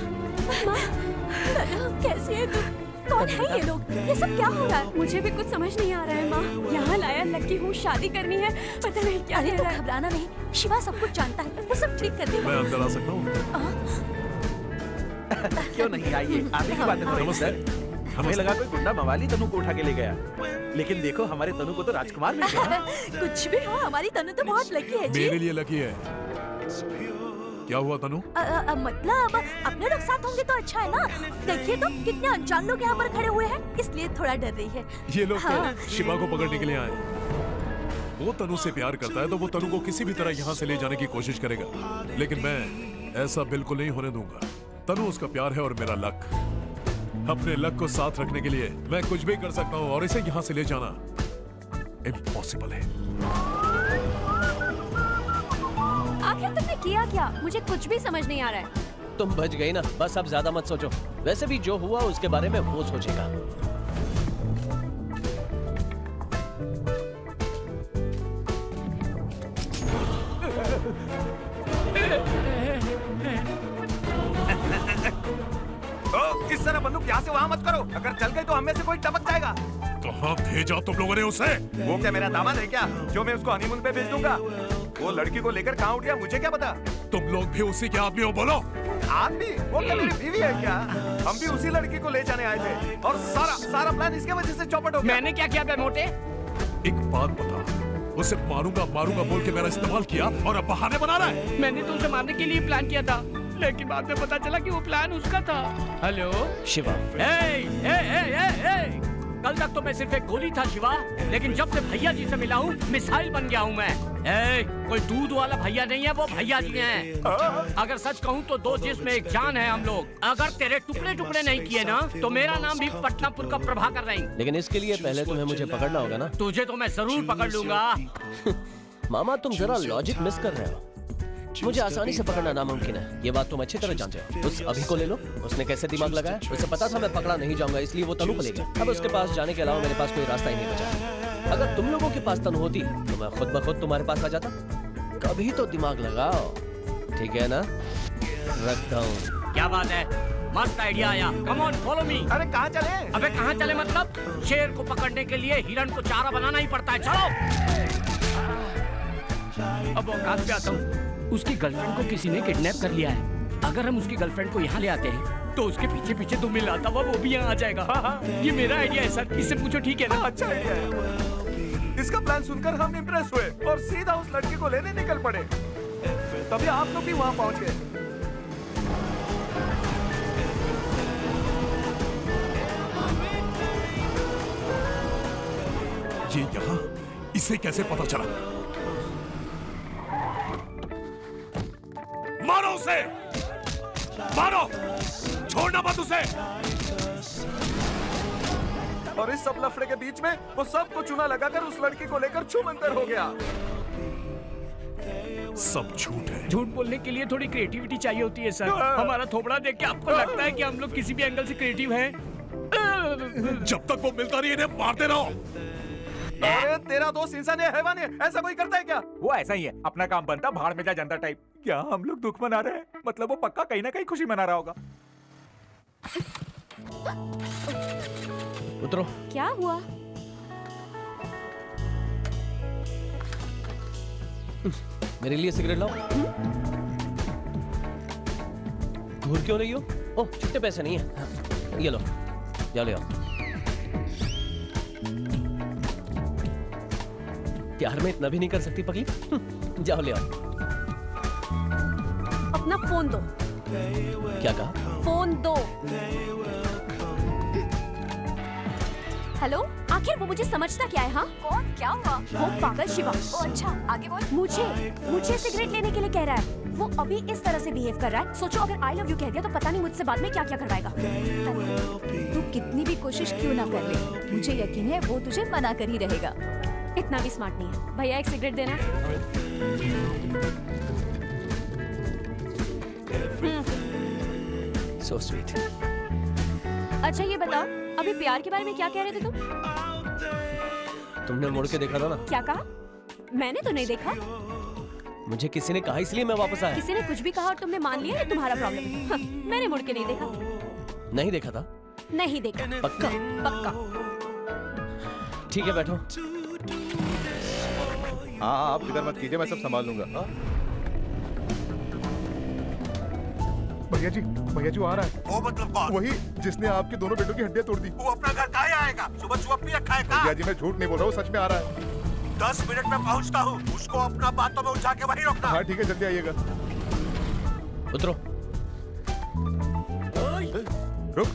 माँ, कैसी है तू? कौन है ये लोग? ये सब क्या हो रहा है? मुझे भी कुछ समझ नहीं आ रहा है माँ। यहाँ लाया लकी हूँ, शादी करनी है, पता नहीं क्या। अरे तो घबराना नहीं, शिवा सब कुछ जानता है, वो सब ठीक कर देगा। मैं अंदर आ सकता हूँ? क्यों नहीं, आइए। आने की बात है सर। हमें लगा कोई गुंडा मवाली तनु को उठा के ले गया, लेकिन देखो हमारे तनु को तो राजकुमार मिल गया। कुछ भी हो, हमारी तनु तो बहुत लकी है जी। मेरे लिए लकी है। क्या हुआ तनु? मतलब अपने लोग साथ होंगे तो अच्छा है ना। देखिए तो कितने अनजान लोग यहाँ पर खड़े हुए हैं, इसलिए थोड़ा डर रही है। ये लोग तो शिवा को पकड़ने के लिए आए। वो तनु से प्यार करता है तो वो तनु को किसी भी तरह यहाँ से ले जाने की कोशिश करेगा, लेकिन मैं ऐसा बिल्कुल नहीं होने दूंगा। तनु उसका प्यार है और मेरा लक। अपने लक को साथ रखने के लिए मैं कुछ भी कर सकता हूँ, और इसे यहाँ से ले जाना इम्पॉसिबल है। आखिर तुमने किया क्या? मुझे कुछ भी समझ नहीं आ रहा है। तुम बच गई ना, बस अब ज्यादा मत सोचो। वैसे भी जो हुआ उसके बारे में वो सोचेगा। इस तरह बंदूक यहाँ से वहाँ मत करो। अगर चल गई तो हमें से कोई टपक जाएगा। कहाँ भेजा तुम लोगों ने उसे? वो क्या मेरा दामाद है क्या, जो मैं उसको हनीमून पे भेज दूंगा? वो लड़की को लेकर कहाँ उठ गया मुझे क्या पता। तुम लोग भी उसी के आदमी हो? बोलो। आदमी? वो क्या मेरी बीवी है क्या? हम भी उसी लड़की को ले जाने आए थे, और सारा प्लान इसके वजह से चौपट हो गया। मैंने क्या किया बे मोटे? एक बात बता, उसे मारूंगा बोल के मेरा इस्तेमाल किया और अब बहाने बना रहा है। मैंने तो उसे मारने के लिए प्लान किया था, लेकिन बाद में पता चला कि वो प्लान उसका था। हेलो शिवा। कल तक तो मैं सिर्फ एक गोली था शिवा, लेकिन जब से भैया जी से मिला हूँ मिसाइल बन गया हूँ मैं। कोई दूध वाला भैया नहीं है, वो भैया जी हैं। अगर सच कहूँ तो 2 जिस्म एक जान है हम लोग। अगर तेरे टुकड़े टुकड़े नहीं किए ना तो मेरा नाम भी पटनापुर का प्रभाकर नहीं। लेकिन इसके लिए पहले तुम्हें मुझे पकड़ना होगा ना। तुझे तो मैं जरूर पकड़ लूंगा। मामा तुम जरा लॉजिक मिस कर रहे हो। मुझे आसानी से पकड़ना नामुमकिन है, ये बात तुम अच्छी तरह जानते हो। उस अभी को ले लो, उसने कैसे दिमाग लगाया। उसे पता था मैं पकड़ा नहीं जाऊंगा, इसलिए वो तनु को ले गया। अब उसके पास जाने के अलावा मेरे पास कोई रास्ता ही नहीं बचा। अगर तुम लोगों के पास तनु होती तो मैं खुद ब खुद तुम्हारे पास आ जाता। कभी तो दिमाग लगाओ, ठीक है ना? रखता हूँ। क्या बात है, मस्त आइडिया आया। Come on follow me. अरे कहाँ चले? अबे कहाँ चले मतलब? शेर को पकड़ने के लिए हिरण को चारा बनाना ही पड़ता है। चलो अब औकात पे आता हूँ। उसकी गर्लफ्रेंड को किसी ने किडनैप कर लिया है। अगर हम उसकी गर्लफ्रेंड को यहाँ ले आते हैं तो उसके पीछे पीछे तो मिल आता हुआ वो भी यहाँ आ जाएगा। ये मेरा आइडिया है सर, इससे पूछो ठीक है ना? अच्छा आइडिया है। इसका प्लान सुनकर हम इम्प्रेस हुए और सीधा उस लड़की को लेने निकल पड़े। तभी आप लोग भी वहाँ पहुँच गए। ये यहाँ इसे कैसे पता चला? मारो उसे, मारो, छोड़ना मत उसे। और इस सब लफड़े के बीच में वो सबको चूना लगाकर उस लड़की को लेकर छूमंतर हो गया। सब झूठ है। झूठ बोलने के लिए थोड़ी क्रिएटिविटी चाहिए होती है सर। हमारा थोबड़ा देख के आपको लगता है कि हम लोग किसी भी एंगल से क्रिएटिव हैं? जब तक वो मिलता नहीं इन्हें मारते रहो। अरे तेरा दोस्त इंसान है, हैवान है, ऐसा कोई करता है क्या? वो ऐसा ही है, अपना काम बनता भाड़ में जा जनता टाइप। क्या हम लोग दुख मना रहे हैं? मतलब वो पक्का कहीं ना कहीं खुशी मना रहा होगा। उतरो। क्या हुआ? मेरे लिए सिगरेट लाओ। घूर क्यों रही हो? ओह, छुट्टे पैसे नहीं है। ये लो, जाओ ले आओ। प्यार में इतना भी नहीं कर सकती पगली? जाओ ले आओ। अपना फोन दो। क्या कहा? फोन दो। हेलो, आखिर वो मुझे समझता क्या है? हाँ, कौन? क्या हुआ? वो पागल शिवा। ओ अच्छा, आगे बोल। मुझे सिगरेट लेने के लिए कह रहा है। वो अभी इस तरह से बिहेव कर रहा है। सोचो अगर आई लव यू कह दिया तो पता नहीं मुझसे बाद में क्या क्या करवाएगा। तू कितनी भी कोशिश क्यों ना कर ले, मुझे यकीन है वो तुझे मना कर ही रहेगा। इतना भी स्मार्ट नहीं है। भैया एक सिगरेट देना। So sweet. अच्छा ये बताओ, अभी प्यार के बारे में क्या कह रहे थे तुम? तुमने मुड़ के देखा था ना? क्या कहा? मैंने तो नहीं देखा। मुझे किसी ने कहा इसलिए मैं वापस आया। किसी ने कुछ भी कहा और तुमने मान लिया, ये तुम्हारा प्रॉब्लम है। हाँ, मैंने मुड़ के नहीं देखा। नहीं देखा था? नहीं देखा। पक्का? पक्का। ठीक है, बैठो। हाँ आप फिक्र मत कीजिए, मैं सब संभाल लूंगा। भैया जी वो आ रहा है। वो मतलब कौन? वही जिसने आपके दोनों बेटों की हड्डियां तोड़ दी। वो अपना घर काहे आएगा? सुबह सुबह अपनी रखा है भैया जी मैं झूठ नहीं बोल रहा हूँ, सच में आ रहा है। 10 मिनट में पहुंचता हूँ, उसको अपना बातों में उठा के वहीं रोकना। हाँ ठीक है, जल्दी आइएगा। उतरो। रुक,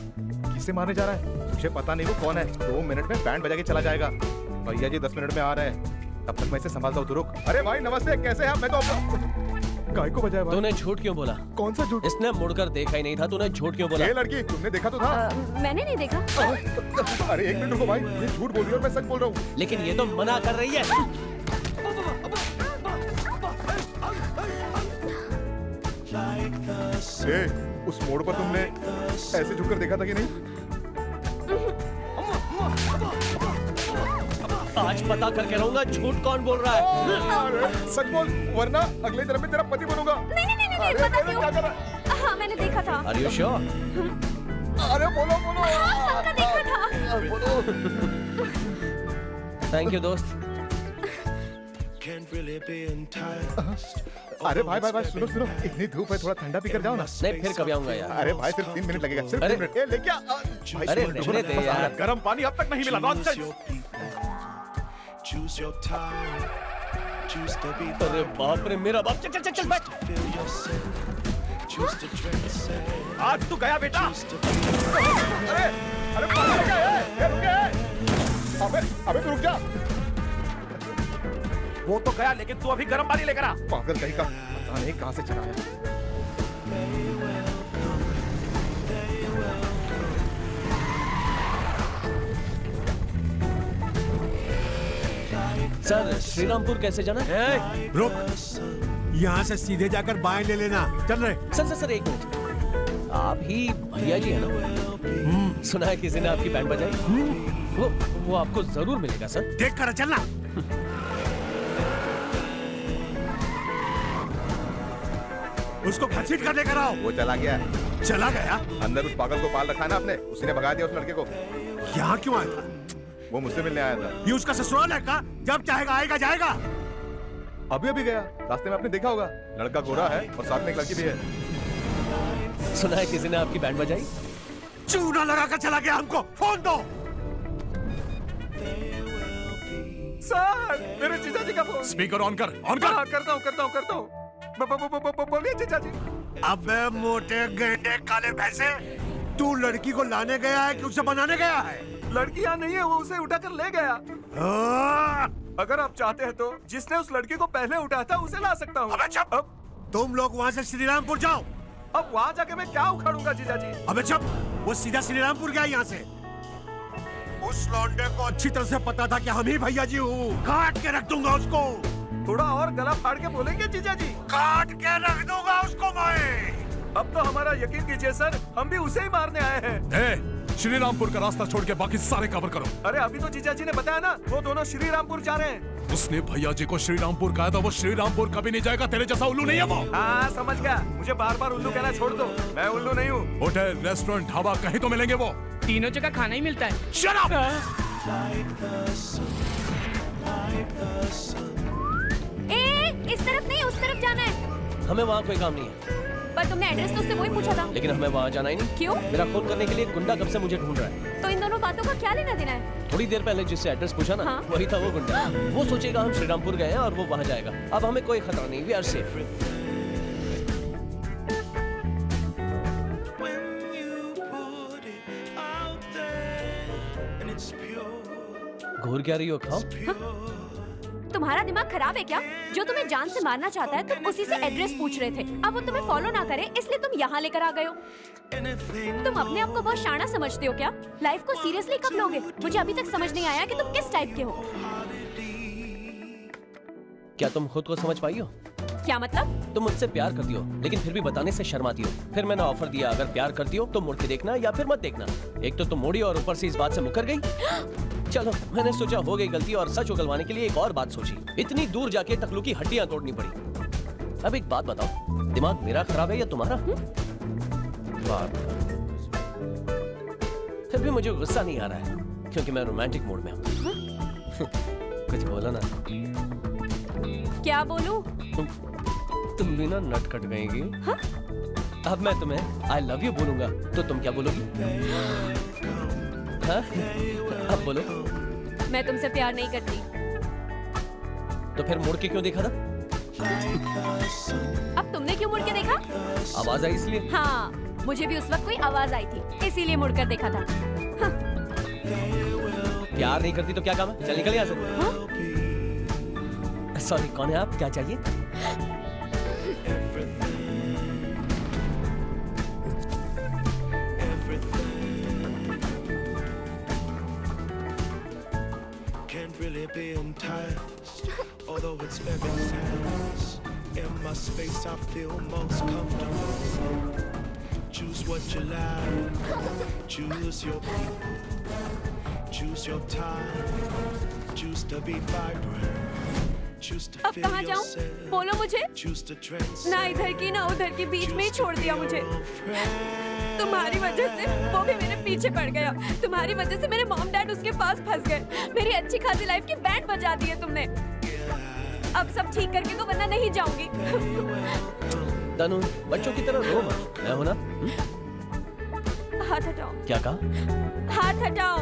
किसे मारने जा रहा है? मुझे पता नहीं वो कौन है। 2 मिनट में बैंड बजा के चला जाएगा। भैया जी 10 मिनट में आ रहे हैं, तब तक मैं इसे संभालता हूँ। तू रुक। अरे भाई नमस्ते, कैसे हैं आप? मैं तो काय को बजाया भाई? तूने झूठ क्यों बोला? कौन सा झूठ? इसने मुड़कर देखा ही नहीं था, तूने झूठ क्यों बोला? ये लड़की तुमने देखा तो था? मैंने नहीं देखा। अरे एक मिनट रुको भाई, ये झूठ बोल रही है और मैं सच बोल रहा हूँ। लेकिन ये तो मना कर रही है। उस मोड़ पर तुमने ऐसे झुककर देखा था कि नहीं? आज पता करके रहूंगा झूठ कौन बोल रहा है। सच बोल, वरना अगले जन्म में तेरा पति बनूंगा। नहीं, पता क्यों? क्या कर रहा? हाँ मैंने देखा था। Are you sure? अरे बोलो। हाँ, पक्का देखा था। थैंक यू दोस्त। अरे भाई सुनो, इतनी धूप है, थोड़ा ठंडा पीकर जाओ ना। नहीं, फिर कभी आऊंगा यार। अरे भाई सिर्फ 3 मिनट लगेगा, सिर्फ 3 मिनट। लेके आ। अरे रहने दे यार। गर्म पानी अब तक नहीं मिला। नॉनसेंस। अरे बाप रे, मेरा बाप। चल बैठ। आज तू गया बेटा। अरे पागल क्या है? रुक गया। अबे तू रुक जा। वो तो गया, लेकिन तू अभी गर्म पानी लेकर आ। पागल कहीं का, पता नहीं कहां से चला आया। सर श्रीरामपुर कैसे जाना? रुक, यहाँ से सीधे जाकर बाएं ले लेना। चल रहे। सर एक मिनट। आप ही भैया जी है ना? सुना है किसी ने आपकी बैंड बजाई। वो आपको जरूर मिलेगा सर। देख कर चलना। उसको घसीट कर लेकर आओ। वो चला गया। चला गया? अंदर उस पागल को पाल रखा है ना आपने, उसी ने भगा दिया उस लड़के को। यहाँ क्यों आया था? वो मुझसे मिलने आया था। ये उसका ससुराल है का? जब चाहेगा आएगा जाएगा। अभी गया, रास्ते में आपने देखा होगा। लड़का गोरा है और साथ में एक लड़की भी है। सुना है किसी ने आपकी बैंड बजाई। चूना लगा कर चला गया। हमको फोन दो। सर मेरे जीजा जी का फोन। स्पीकर ऑन कर। करता हूँ। बोलिए जीजा जी। अबे मोटे गेंडे काले भैंसे, तू लड़की को लाने गया है कि उसे बनाने गया है? लड़की यहाँ नहीं है, वो उसे उठाकर ले गया। अगर आप चाहते हैं तो जिसने उस लड़के को पहले उठाया था उसे ला सकता हूँ। अबे चुप! तुम लोग वहाँ से श्रीरामपुर जाओ। अब वहाँ जाके मैं क्या उखाड़ूंगा जीजा जी? अबे चुप! वो सीधा श्रीरामपुर गया यहाँ से। उस लौंडे को अच्छी तरह से पता था कि हम ही भैया जी हूँ। काट के रख दूंगा उसको। थोड़ा और गला फाड़ के बोलेंगे जीजा जी? काट के रख दूंगा उसको मैं। अब तो हमारा यकीन कीजिए सर, हम भी उसे ही मारने आए हैं। श्रीरामपुर का रास्ता छोड़ के बाकी सारे कवर करो। अरे अभी तो जीजा जी ने बताया ना, वो दोनों श्रीरामपुर जा रहे हैं। उसने भैया जी को श्रीरामपुर कहा था, वो श्रीरामपुर कभी नहीं जाएगा। तेरे जैसा उल्लू नहीं है वो। हाँ समझ गया, मुझे बार बार उल्लू कहना छोड़ दो, मैं उल्लू नहीं हूँ। होटल, रेस्टोरेंट, ढाबा कहीं तो मिलेंगे वो। तीनों जगह खाना ही मिलता है। Shut up! इस तरफ नहीं, उस तरफ जाना है। हमें वहाँ कोई काम नहीं है। पर तुमने एड्रेस तो उससे वही पूछा था। लेकिन हमें वहाँ जाना ही नहीं। क्यों? मेरा खून करने के लिए एक गुंडा कब से मुझे ढूंढ रहा है। तो इन दोनों बातों का क्या लेना देना है? थोड़ी देर पहले जिससे एड्रेस पूछा ना, हाँ? वही था वो गुंडा। वो सोचेगा हम श्रीरामपुर गए हैं और वो वहाँ जाएगा। अब हमें कोई खतरा नहीं, वी आर सेफ। घूर क्या रही हो? खाओ। तुम्हारा दिमाग खराब है क्या? जो तुम्हें जान से मारना चाहता है तुम उसी से एड्रेस पूछ रहे थे। अब वो तुम्हें फॉलो ना करे इसलिए तुम यहाँ लेकर आ गए हो। तुम अपने आप को बहुत शाना समझते हो क्या? लाइफ को सीरियसली कब लोगे? मुझे अभी तक समझ नहीं आया कि तुम किस टाइप के हो। क्या तुम खुद को समझ पाई हो? क्या मतलब? तुम मुझसे प्यार करती हो लेकिन फिर भी बताने से शर्माती हो। फिर मैंने ऑफर दिया, अगर प्यार करती हो तो मुड़ के देखना या फिर मत देखना। एक तो तुम मोड़ी और ऊपर से इस बात से मुकर गई। चलो मैंने सोचा हो गई गलती और सच उगलवाने के लिए एक और बात सोची। इतनी दूर जाके टकलू की हड्डियां तोड़नी पड़ी। अब एक बात बताओ, दिमाग मेरा खराब है या तुम्हारा? बात फिर भी मुझे गुस्सा नहीं आ रहा है क्योंकि मैं रोमांटिक मूड में हूँ। कुछ बोलो ना। क्या बोलूं? तुम भी ना नट कट गएगी। अब मैं तुम्हें आई लव यू बोलूंगा तो तुम क्या बोलोगी? हाँ? अब बोलो। मैं तुमसे प्यार नहीं करती। तो फिर मुड़ के क्यों देखा था? अब तुमने क्यों मुड़ के देखा? आवाज आई इसलिए? हाँ, मुझे भी उस वक्त कोई आवाज आई थी इसीलिए मुड़कर देखा था। प्यार नहीं करती तो क्या काम है? चल निकल यहाँ से। सॉरी, कौन है आप? क्या चाहिए? Can't really be enticed, although it's very nice. In my space, I feel most comfortable. Choose what you like, choose your people, choose your time, choose to be vibrant. अब कहाँ जाऊँ? बोलो मुझे। ना इधर की ना उधर की, बीच में ही छोड़ दिया मुझे। तुम्हारी वजह से वो भी मेरे पीछे पड़ गया। तुम्हारी वजह से मेरे मॉम डैड उसके पास फंस गए। मेरी अच्छी खासी लाइफ की बैंड बजा दी है तुमने। अब सब ठीक करके तो वरना नहीं जाऊंगी। तनु, बच्चों की तरह रो मत। मैं हूं ना। हाथ हटाओ। क्या कहा? हाथ हटाओ।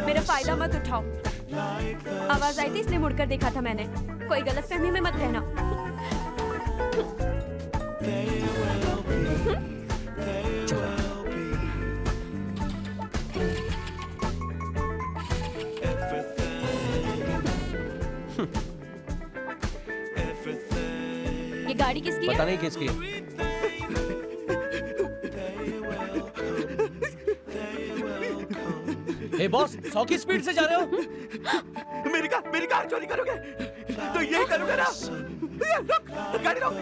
मेरा फायदा मत उठाओ। आवाज आई थी इसलिए मुड़कर देखा था मैंने। कोई गलतफहमी में मत रहना। ये गाड़ी किसकी है? पता नहीं किसकी है। ए बॉस, 100 की स्पीड से जा रहे हो? मेरी कार चोरी करोगे तो यही करूंगा ना। रुक, गाड़ी रोक,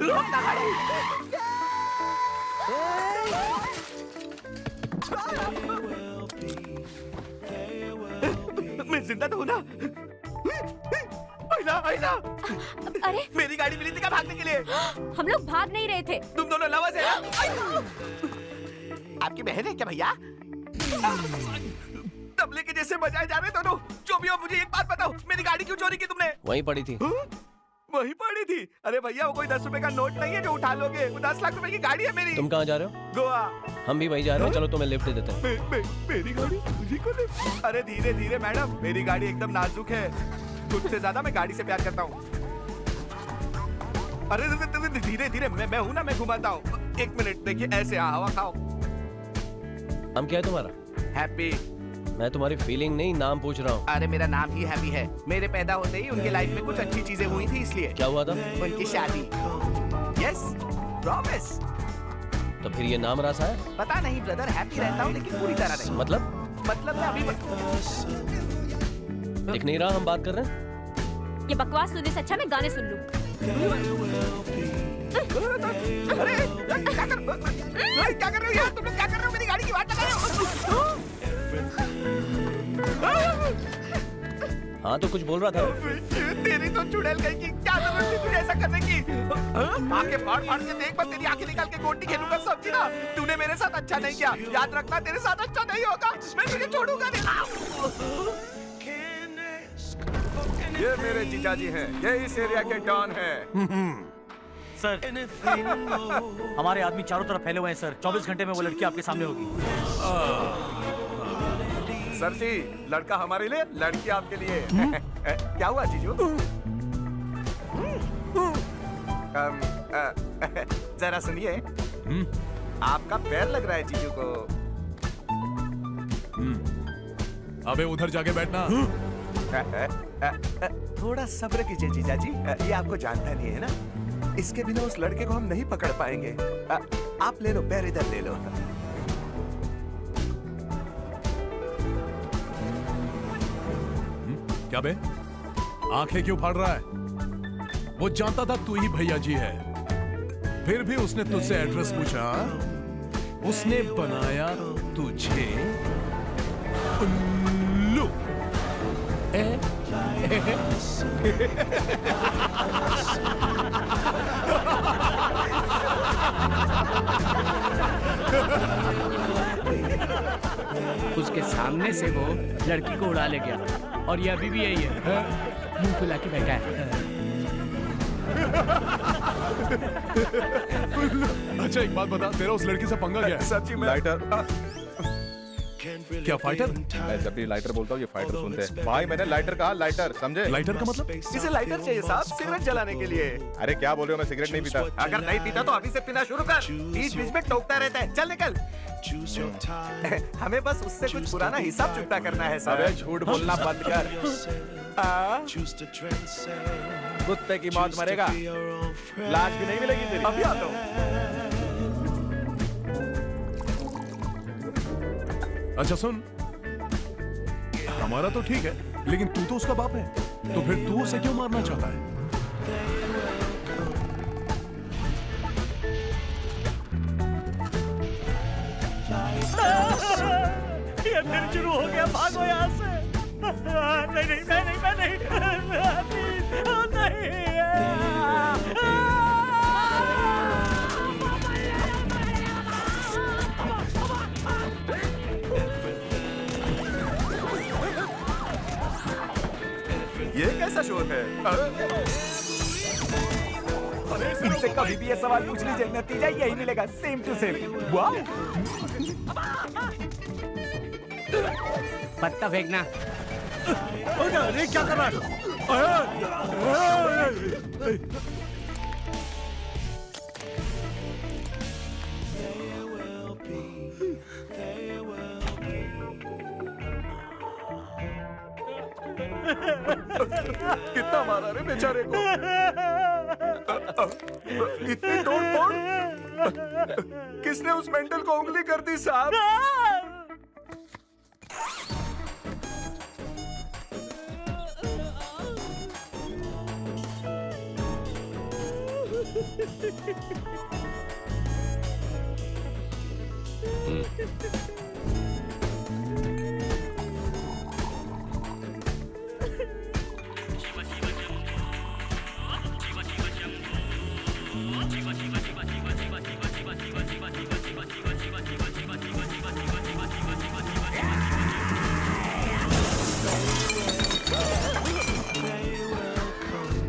रोक ना गाड़ी। मैं जिंदा तो हूं ना? आइला। अरे मेरी गाड़ी मिली थी क्या भागने के लिए? हम लोग भाग नहीं रहे थे। तुम दोनों लवर्स हैं ना? आपकी बहन है क्या भैया? तबले के जैसे बजाए जा रहे दोनों। जो भी हो मुझे एक बात बताओ, मेरी गाड़ी क्यों चोरी की तुमने? वहीं पड़ी थी। वहीं पड़ी थी? अरे भैया वो कोई 10 रुपए का नोट नहीं है जो उठा लोगे। वो 10 लाख रुपए की गाड़ी है मेरी। तुम कहाँ जा रहे हो? गोवा। हम भी वहीं जा रहे हैं। चलो तुम्हें लिफ्ट देते हैं। मेरी गाड़ी मुझे को लिफ्ट? अरे धीरे धीरे मैडम, मेरी गाड़ी एकदम नाजुक है। तुझसे ज्यादा मैं गाड़ी से प्यार करता हूँ। अरे धीरे धीरे, मैं हूँ ना, मैं घुमाता हूँ। 1 मिनट देखिए, ऐसे हवा खाओ। हम क्या है तुम्हारा? हैप्पी। मैं तुम्हारी फीलिंग नहीं नाम पूछ रहा हूँ। अरे मेरा नाम ही हैवी है। मेरे पैदा होते ही उनके लाइफ में कुछ अच्छी चीजें हुई थी इसलिए। क्या हुआ था? उनकी शादी। Yes, promise. तो फिर ये नाम रासा है? पता नहीं ब्रदर, हैप्पी रहता हूँ लेकिन पूरी तरह नहीं। मतलब मैं अभी दिख नहीं रहा हम बात कर रहे हैं? ये बकवास सुनने से अच्छा मैं गाने सुन लूं। अरे क्या कर रहे हो यार? तुम लोग क्या कर रहे हो? मेरी गाड़ी की बात लगा रहे हो? हाँ तो कुछ बोल रहा था। तेरी तो चुड़ैल गई की क्या जरूरत थी तुझे ऐसा करने की? आंखें फाड़ फाड़ के देख, बस तेरी आंखें निकाल के गोटी खेलूंगा, समझी ना? तूने मेरे साथ अच्छा नहीं किया, याद रखना तेरे साथ अच्छा नहीं होगा। मैं तुझे छोड़ूंगा नहीं। ये मेरे जीजाजी हैं, ये इस एरिया के डॉन हैं। सर, हमारे आदमी चारों तरफ फैले हुए हैं सर। 24 घंटे में वो लड़की आपके सामने होगी। सर जी, लड़का हमारे लिए, लड़की आपके लिए। क्या हुआ जीजू? जरा सुनिए। आपका पैर लग रहा है जीजू को। अबे उधर जाके बैठना। थोड़ा सब्र कीजिए जीजाजी, ये आपको जानता नहीं है ना, इसके बिना उस लड़के को हम नहीं पकड़ पाएंगे। आप ले लो पैर, इधर ले लो। क्या बे, आंखें क्यों फाड़ रहा है? वो जानता था तू ही भैया जी है, फिर भी उसने तुझसे एड्रेस पूछा। उसने बनाया तुझे उल्लू। उसके सामने से वो लड़की को उड़ा ले गया और ये अभी भी यही है, मुंह फुला के बैठा है। अच्छा एक बात बता, तेरा उस लड़की से पंगा क्या है? सर जी, लाइटर। क्या फाइटर? मैं जब भी लाइटर बोलता हूँ ये फाइटर सुनते हैं। भाई मैंने लाइटर कहा, लाइटर समझे? लाइटर का मतलब? इसे लाइटर चाहिए साहब, सिगरेट जलाने के लिए। अरे क्या बोल रहे हो, मैं सिगरेट नहीं पीता। अगर नहीं पीता तो अभी से पीना शुरू कर। बीच बीच में टोकता रहता है, चल निकल। हमें बस उससे कुछ पुराना हिसाब चुकता करना है सर। अबे झूठ बोलना बंद कर। कुत्ते की मौत मरेगा, लाश भी नहीं मिलेगी तेरी। अभी आता हूँ। अच्छा सुन, हमारा तो ठीक है, लेकिन तू तो उसका बाप है, तो फिर तू उसे क्यों मारना चाहता है? ये फिर शुरू हो गया, भागो यहाँ से। नहीं नहीं मैं नहीं, मैं नहीं, प्लीज नहीं। ये कैसा शोर है? इनसे कभी भी ये सवाल पूछ लीजिए, नतीजा यही मिलेगा, सेम टू सेम। वाह! पत्ता फेंकना। अरे क्या कर रहा है? कितना मारा रे बेचारे को? इतनी तोड़ फोड़? किसने उस मेंटल को उंगली कर दी साहब?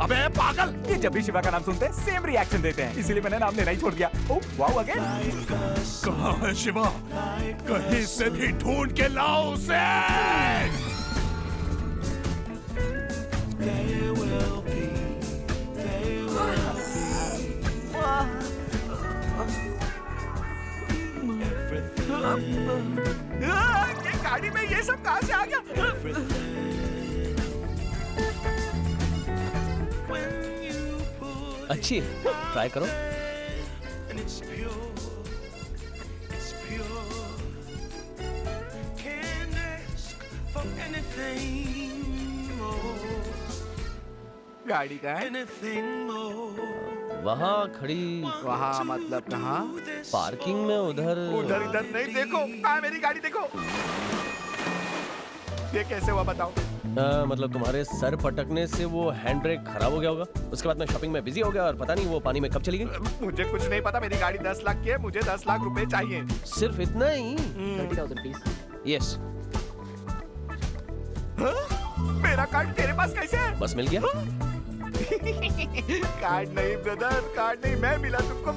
अबे पागल! ये जब भी शिवा का नाम सुनते हैं सेम रिएक्शन देते हैं, इसीलिए मैंने नाम लेना ही छोड़ दिया। Oh wow again. कहाँ है शिवा? कहीं से भी ढूंढ के लाओ उसे। ये गाड़ी में ये सब कहाँ से आ गया? अच्छी है, ट्राई करो। And it's pure. Can't ask for anything more. गाड़ी का है? Anything more. वहाँ खड़ी। वहाँ मतलब कहाँ? पार्किंग में उधर। उधर इधर नहीं, देखो कहाँ है मेरी गाड़ी, देखो। ये कैसे हुआ बताओ? मतलब तुम्हारे सर पटकने से वो हैंड ब्रेक खराब हो गया होगा, उसके बाद मैं शॉपिंग में बिजी हो गया और पता नहीं वो पानी में कब चली गई। मुझे कुछ नहीं पता, मेरी गाड़ी 10 लाख की है, मुझे 10 लाख रुपए चाहिए। सिर्फ इतना ही? 30,000 प्लीज। यस। मेरा कार्ड तेरे पास कैसे है? बस मिल गया। कार्ड नहीं ब्रदर, कार्ड नहीं, मैं मिला तुमको।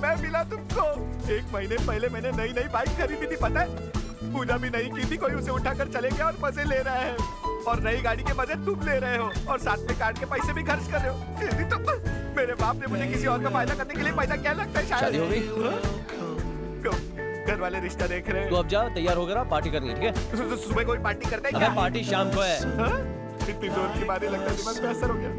1 महीने पहले मैंने नई बाइक खरीदी थी, पता है? पूजा भी नहीं की थी, कोई उसे उठाकर चले गया और मजे ले रहा है। और नई गाड़ी के मजे तुम ले रहे हो और साथ में कार्ड के पैसे भी खर्च कर रहे हो। तो मेरे बाप ने मुझे किसी और का फायदा करने के लिए पैदा क्या लगता है? शायद शादी हो गई? घर वाले रिश्ता देख रहे हैं। तो अब जा, तैयार हो गया, पार्टी करनी है, ठीक है? सुबह कोई पार्टी करते हैं अगर क्या? पार्टी शाम को है। इतनी जोर की बातें, लगता है दिमाग पे असर हो गया।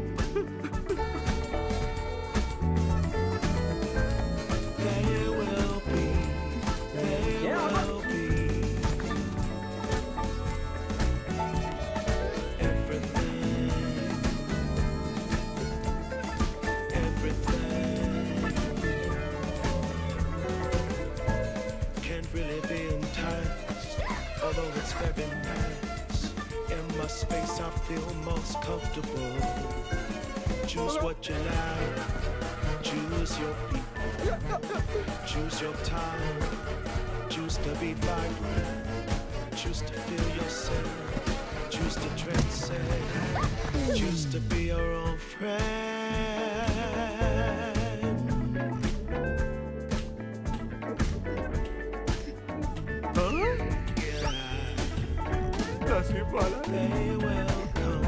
Although it's very nice, in my space I feel most comfortable. Choose what you like, choose your people, choose your time, choose to be vibrant, choose to feel yourself, choose to transcend, choose to be your own friend. नसीब वाला। They will come.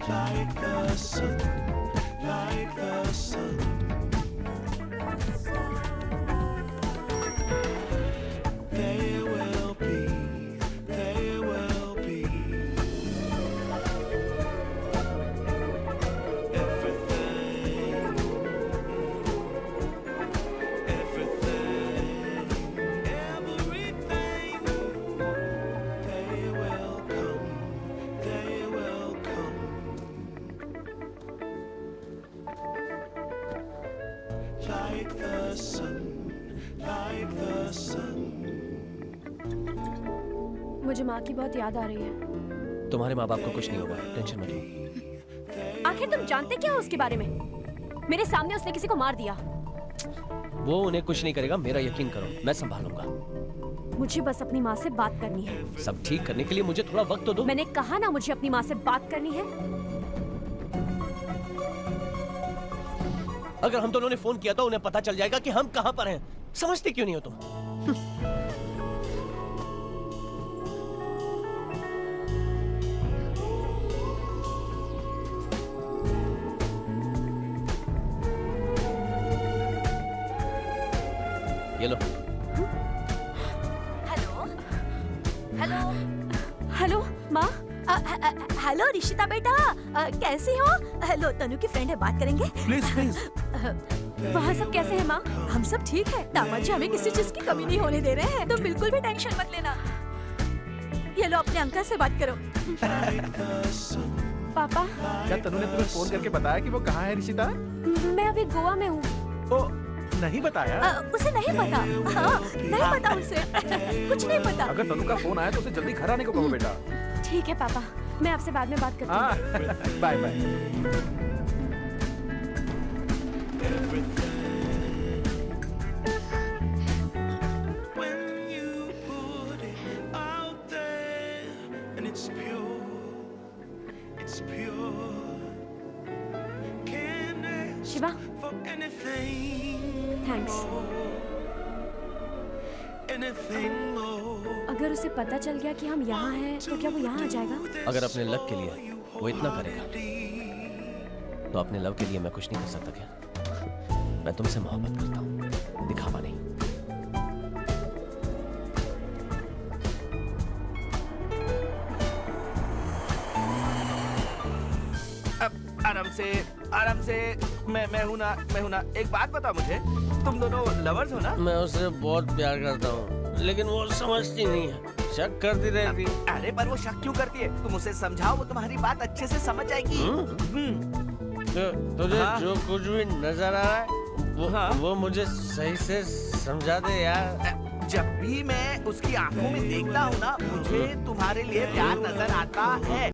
Like the sun, like the sun. They will be. मुझे माँ की बहुत याद आ रही है। तुम्हारे माँ बाप को कुछ नहीं होगा, टेंशन मत लो। आखिर तुम जानते क्या हो उसके बारे में? मेरे सामने उसने किसी को मार दिया। वो उन्हें कुछ नहीं करेगा, मेरा यकीन करो, मैं संभालूंगा। मुझे बस अपनी माँ से बात करनी है। सब ठीक करने के लिए मुझे थोड़ा वक्त तो दो। मैंने कहा ना, मुझे अपनी माँ से बात करनी है। अगर हम दोनों ने फोन किया तो उन्हें पता चल जाएगा कि हम कहाँ पर हैं। समझते क्यों नहीं हो तुम? ये लो। हेलो हेलो हेलो माँ। हेलो रिशिता बेटा, कैसी हो? हेलो, तनु की फ्रेंड है, बात करेंगे? Please please. वहाँ सब कैसे हैं माँ? हम सब ठीक है। दामाद जी हमें किसी चीज की कमी नहीं होने दे रहे हैं, तुम बिल्कुल भी टेंशन मत लेना। ये लो, अपने अंकल से बात करो। पापा, क्या तनु ने तुम्हें फोन करके बताया कि वो कहाँ है रिशिता? मैं अभी गोवा में हूँ। ओ, नहीं बताया? उसे नहीं पता। हाँ, नहीं पता उसे। कुछ नहीं पता। अगर तनु का फोन आया तो उसे जल्दी घर आने को कहो बेटा। ठीक है पापा, मैं आपसे बाद में बात करती हूँ। Bye bye. शिवा, थैंक्स। अगर उसे पता चल गया कि हम यहाँ हैं, तो क्या वो यहाँ आ जाएगा? अगर अपने लक के लिए वो इतना करेगा। तो अपने लव के लिए मैं कुछ नहीं कर सकता क्या? मैं तुमसे मोहब्बत करता हूँ, दिखावा नहीं। आराम से मैं हूं ना। एक बात बता मुझे, तुम दोनों लवर्स हो ना? मैं उससे बहुत प्यार करता हूँ, लेकिन वो समझती नहीं है, शक करती रहती है। अरे पर वो शक क्यों करती है? तुम उसे समझाओ, वो तुम्हारी बात अच्छे से समझ जाएगी। तुझे जो कुछ भी नजर आ रहा है वो मुझे सही से समझा दे यार। जब भी मैं उसकी आंखों में देखता हूँ ना, मुझे तुम्हारे लिए प्यार नजर आता है।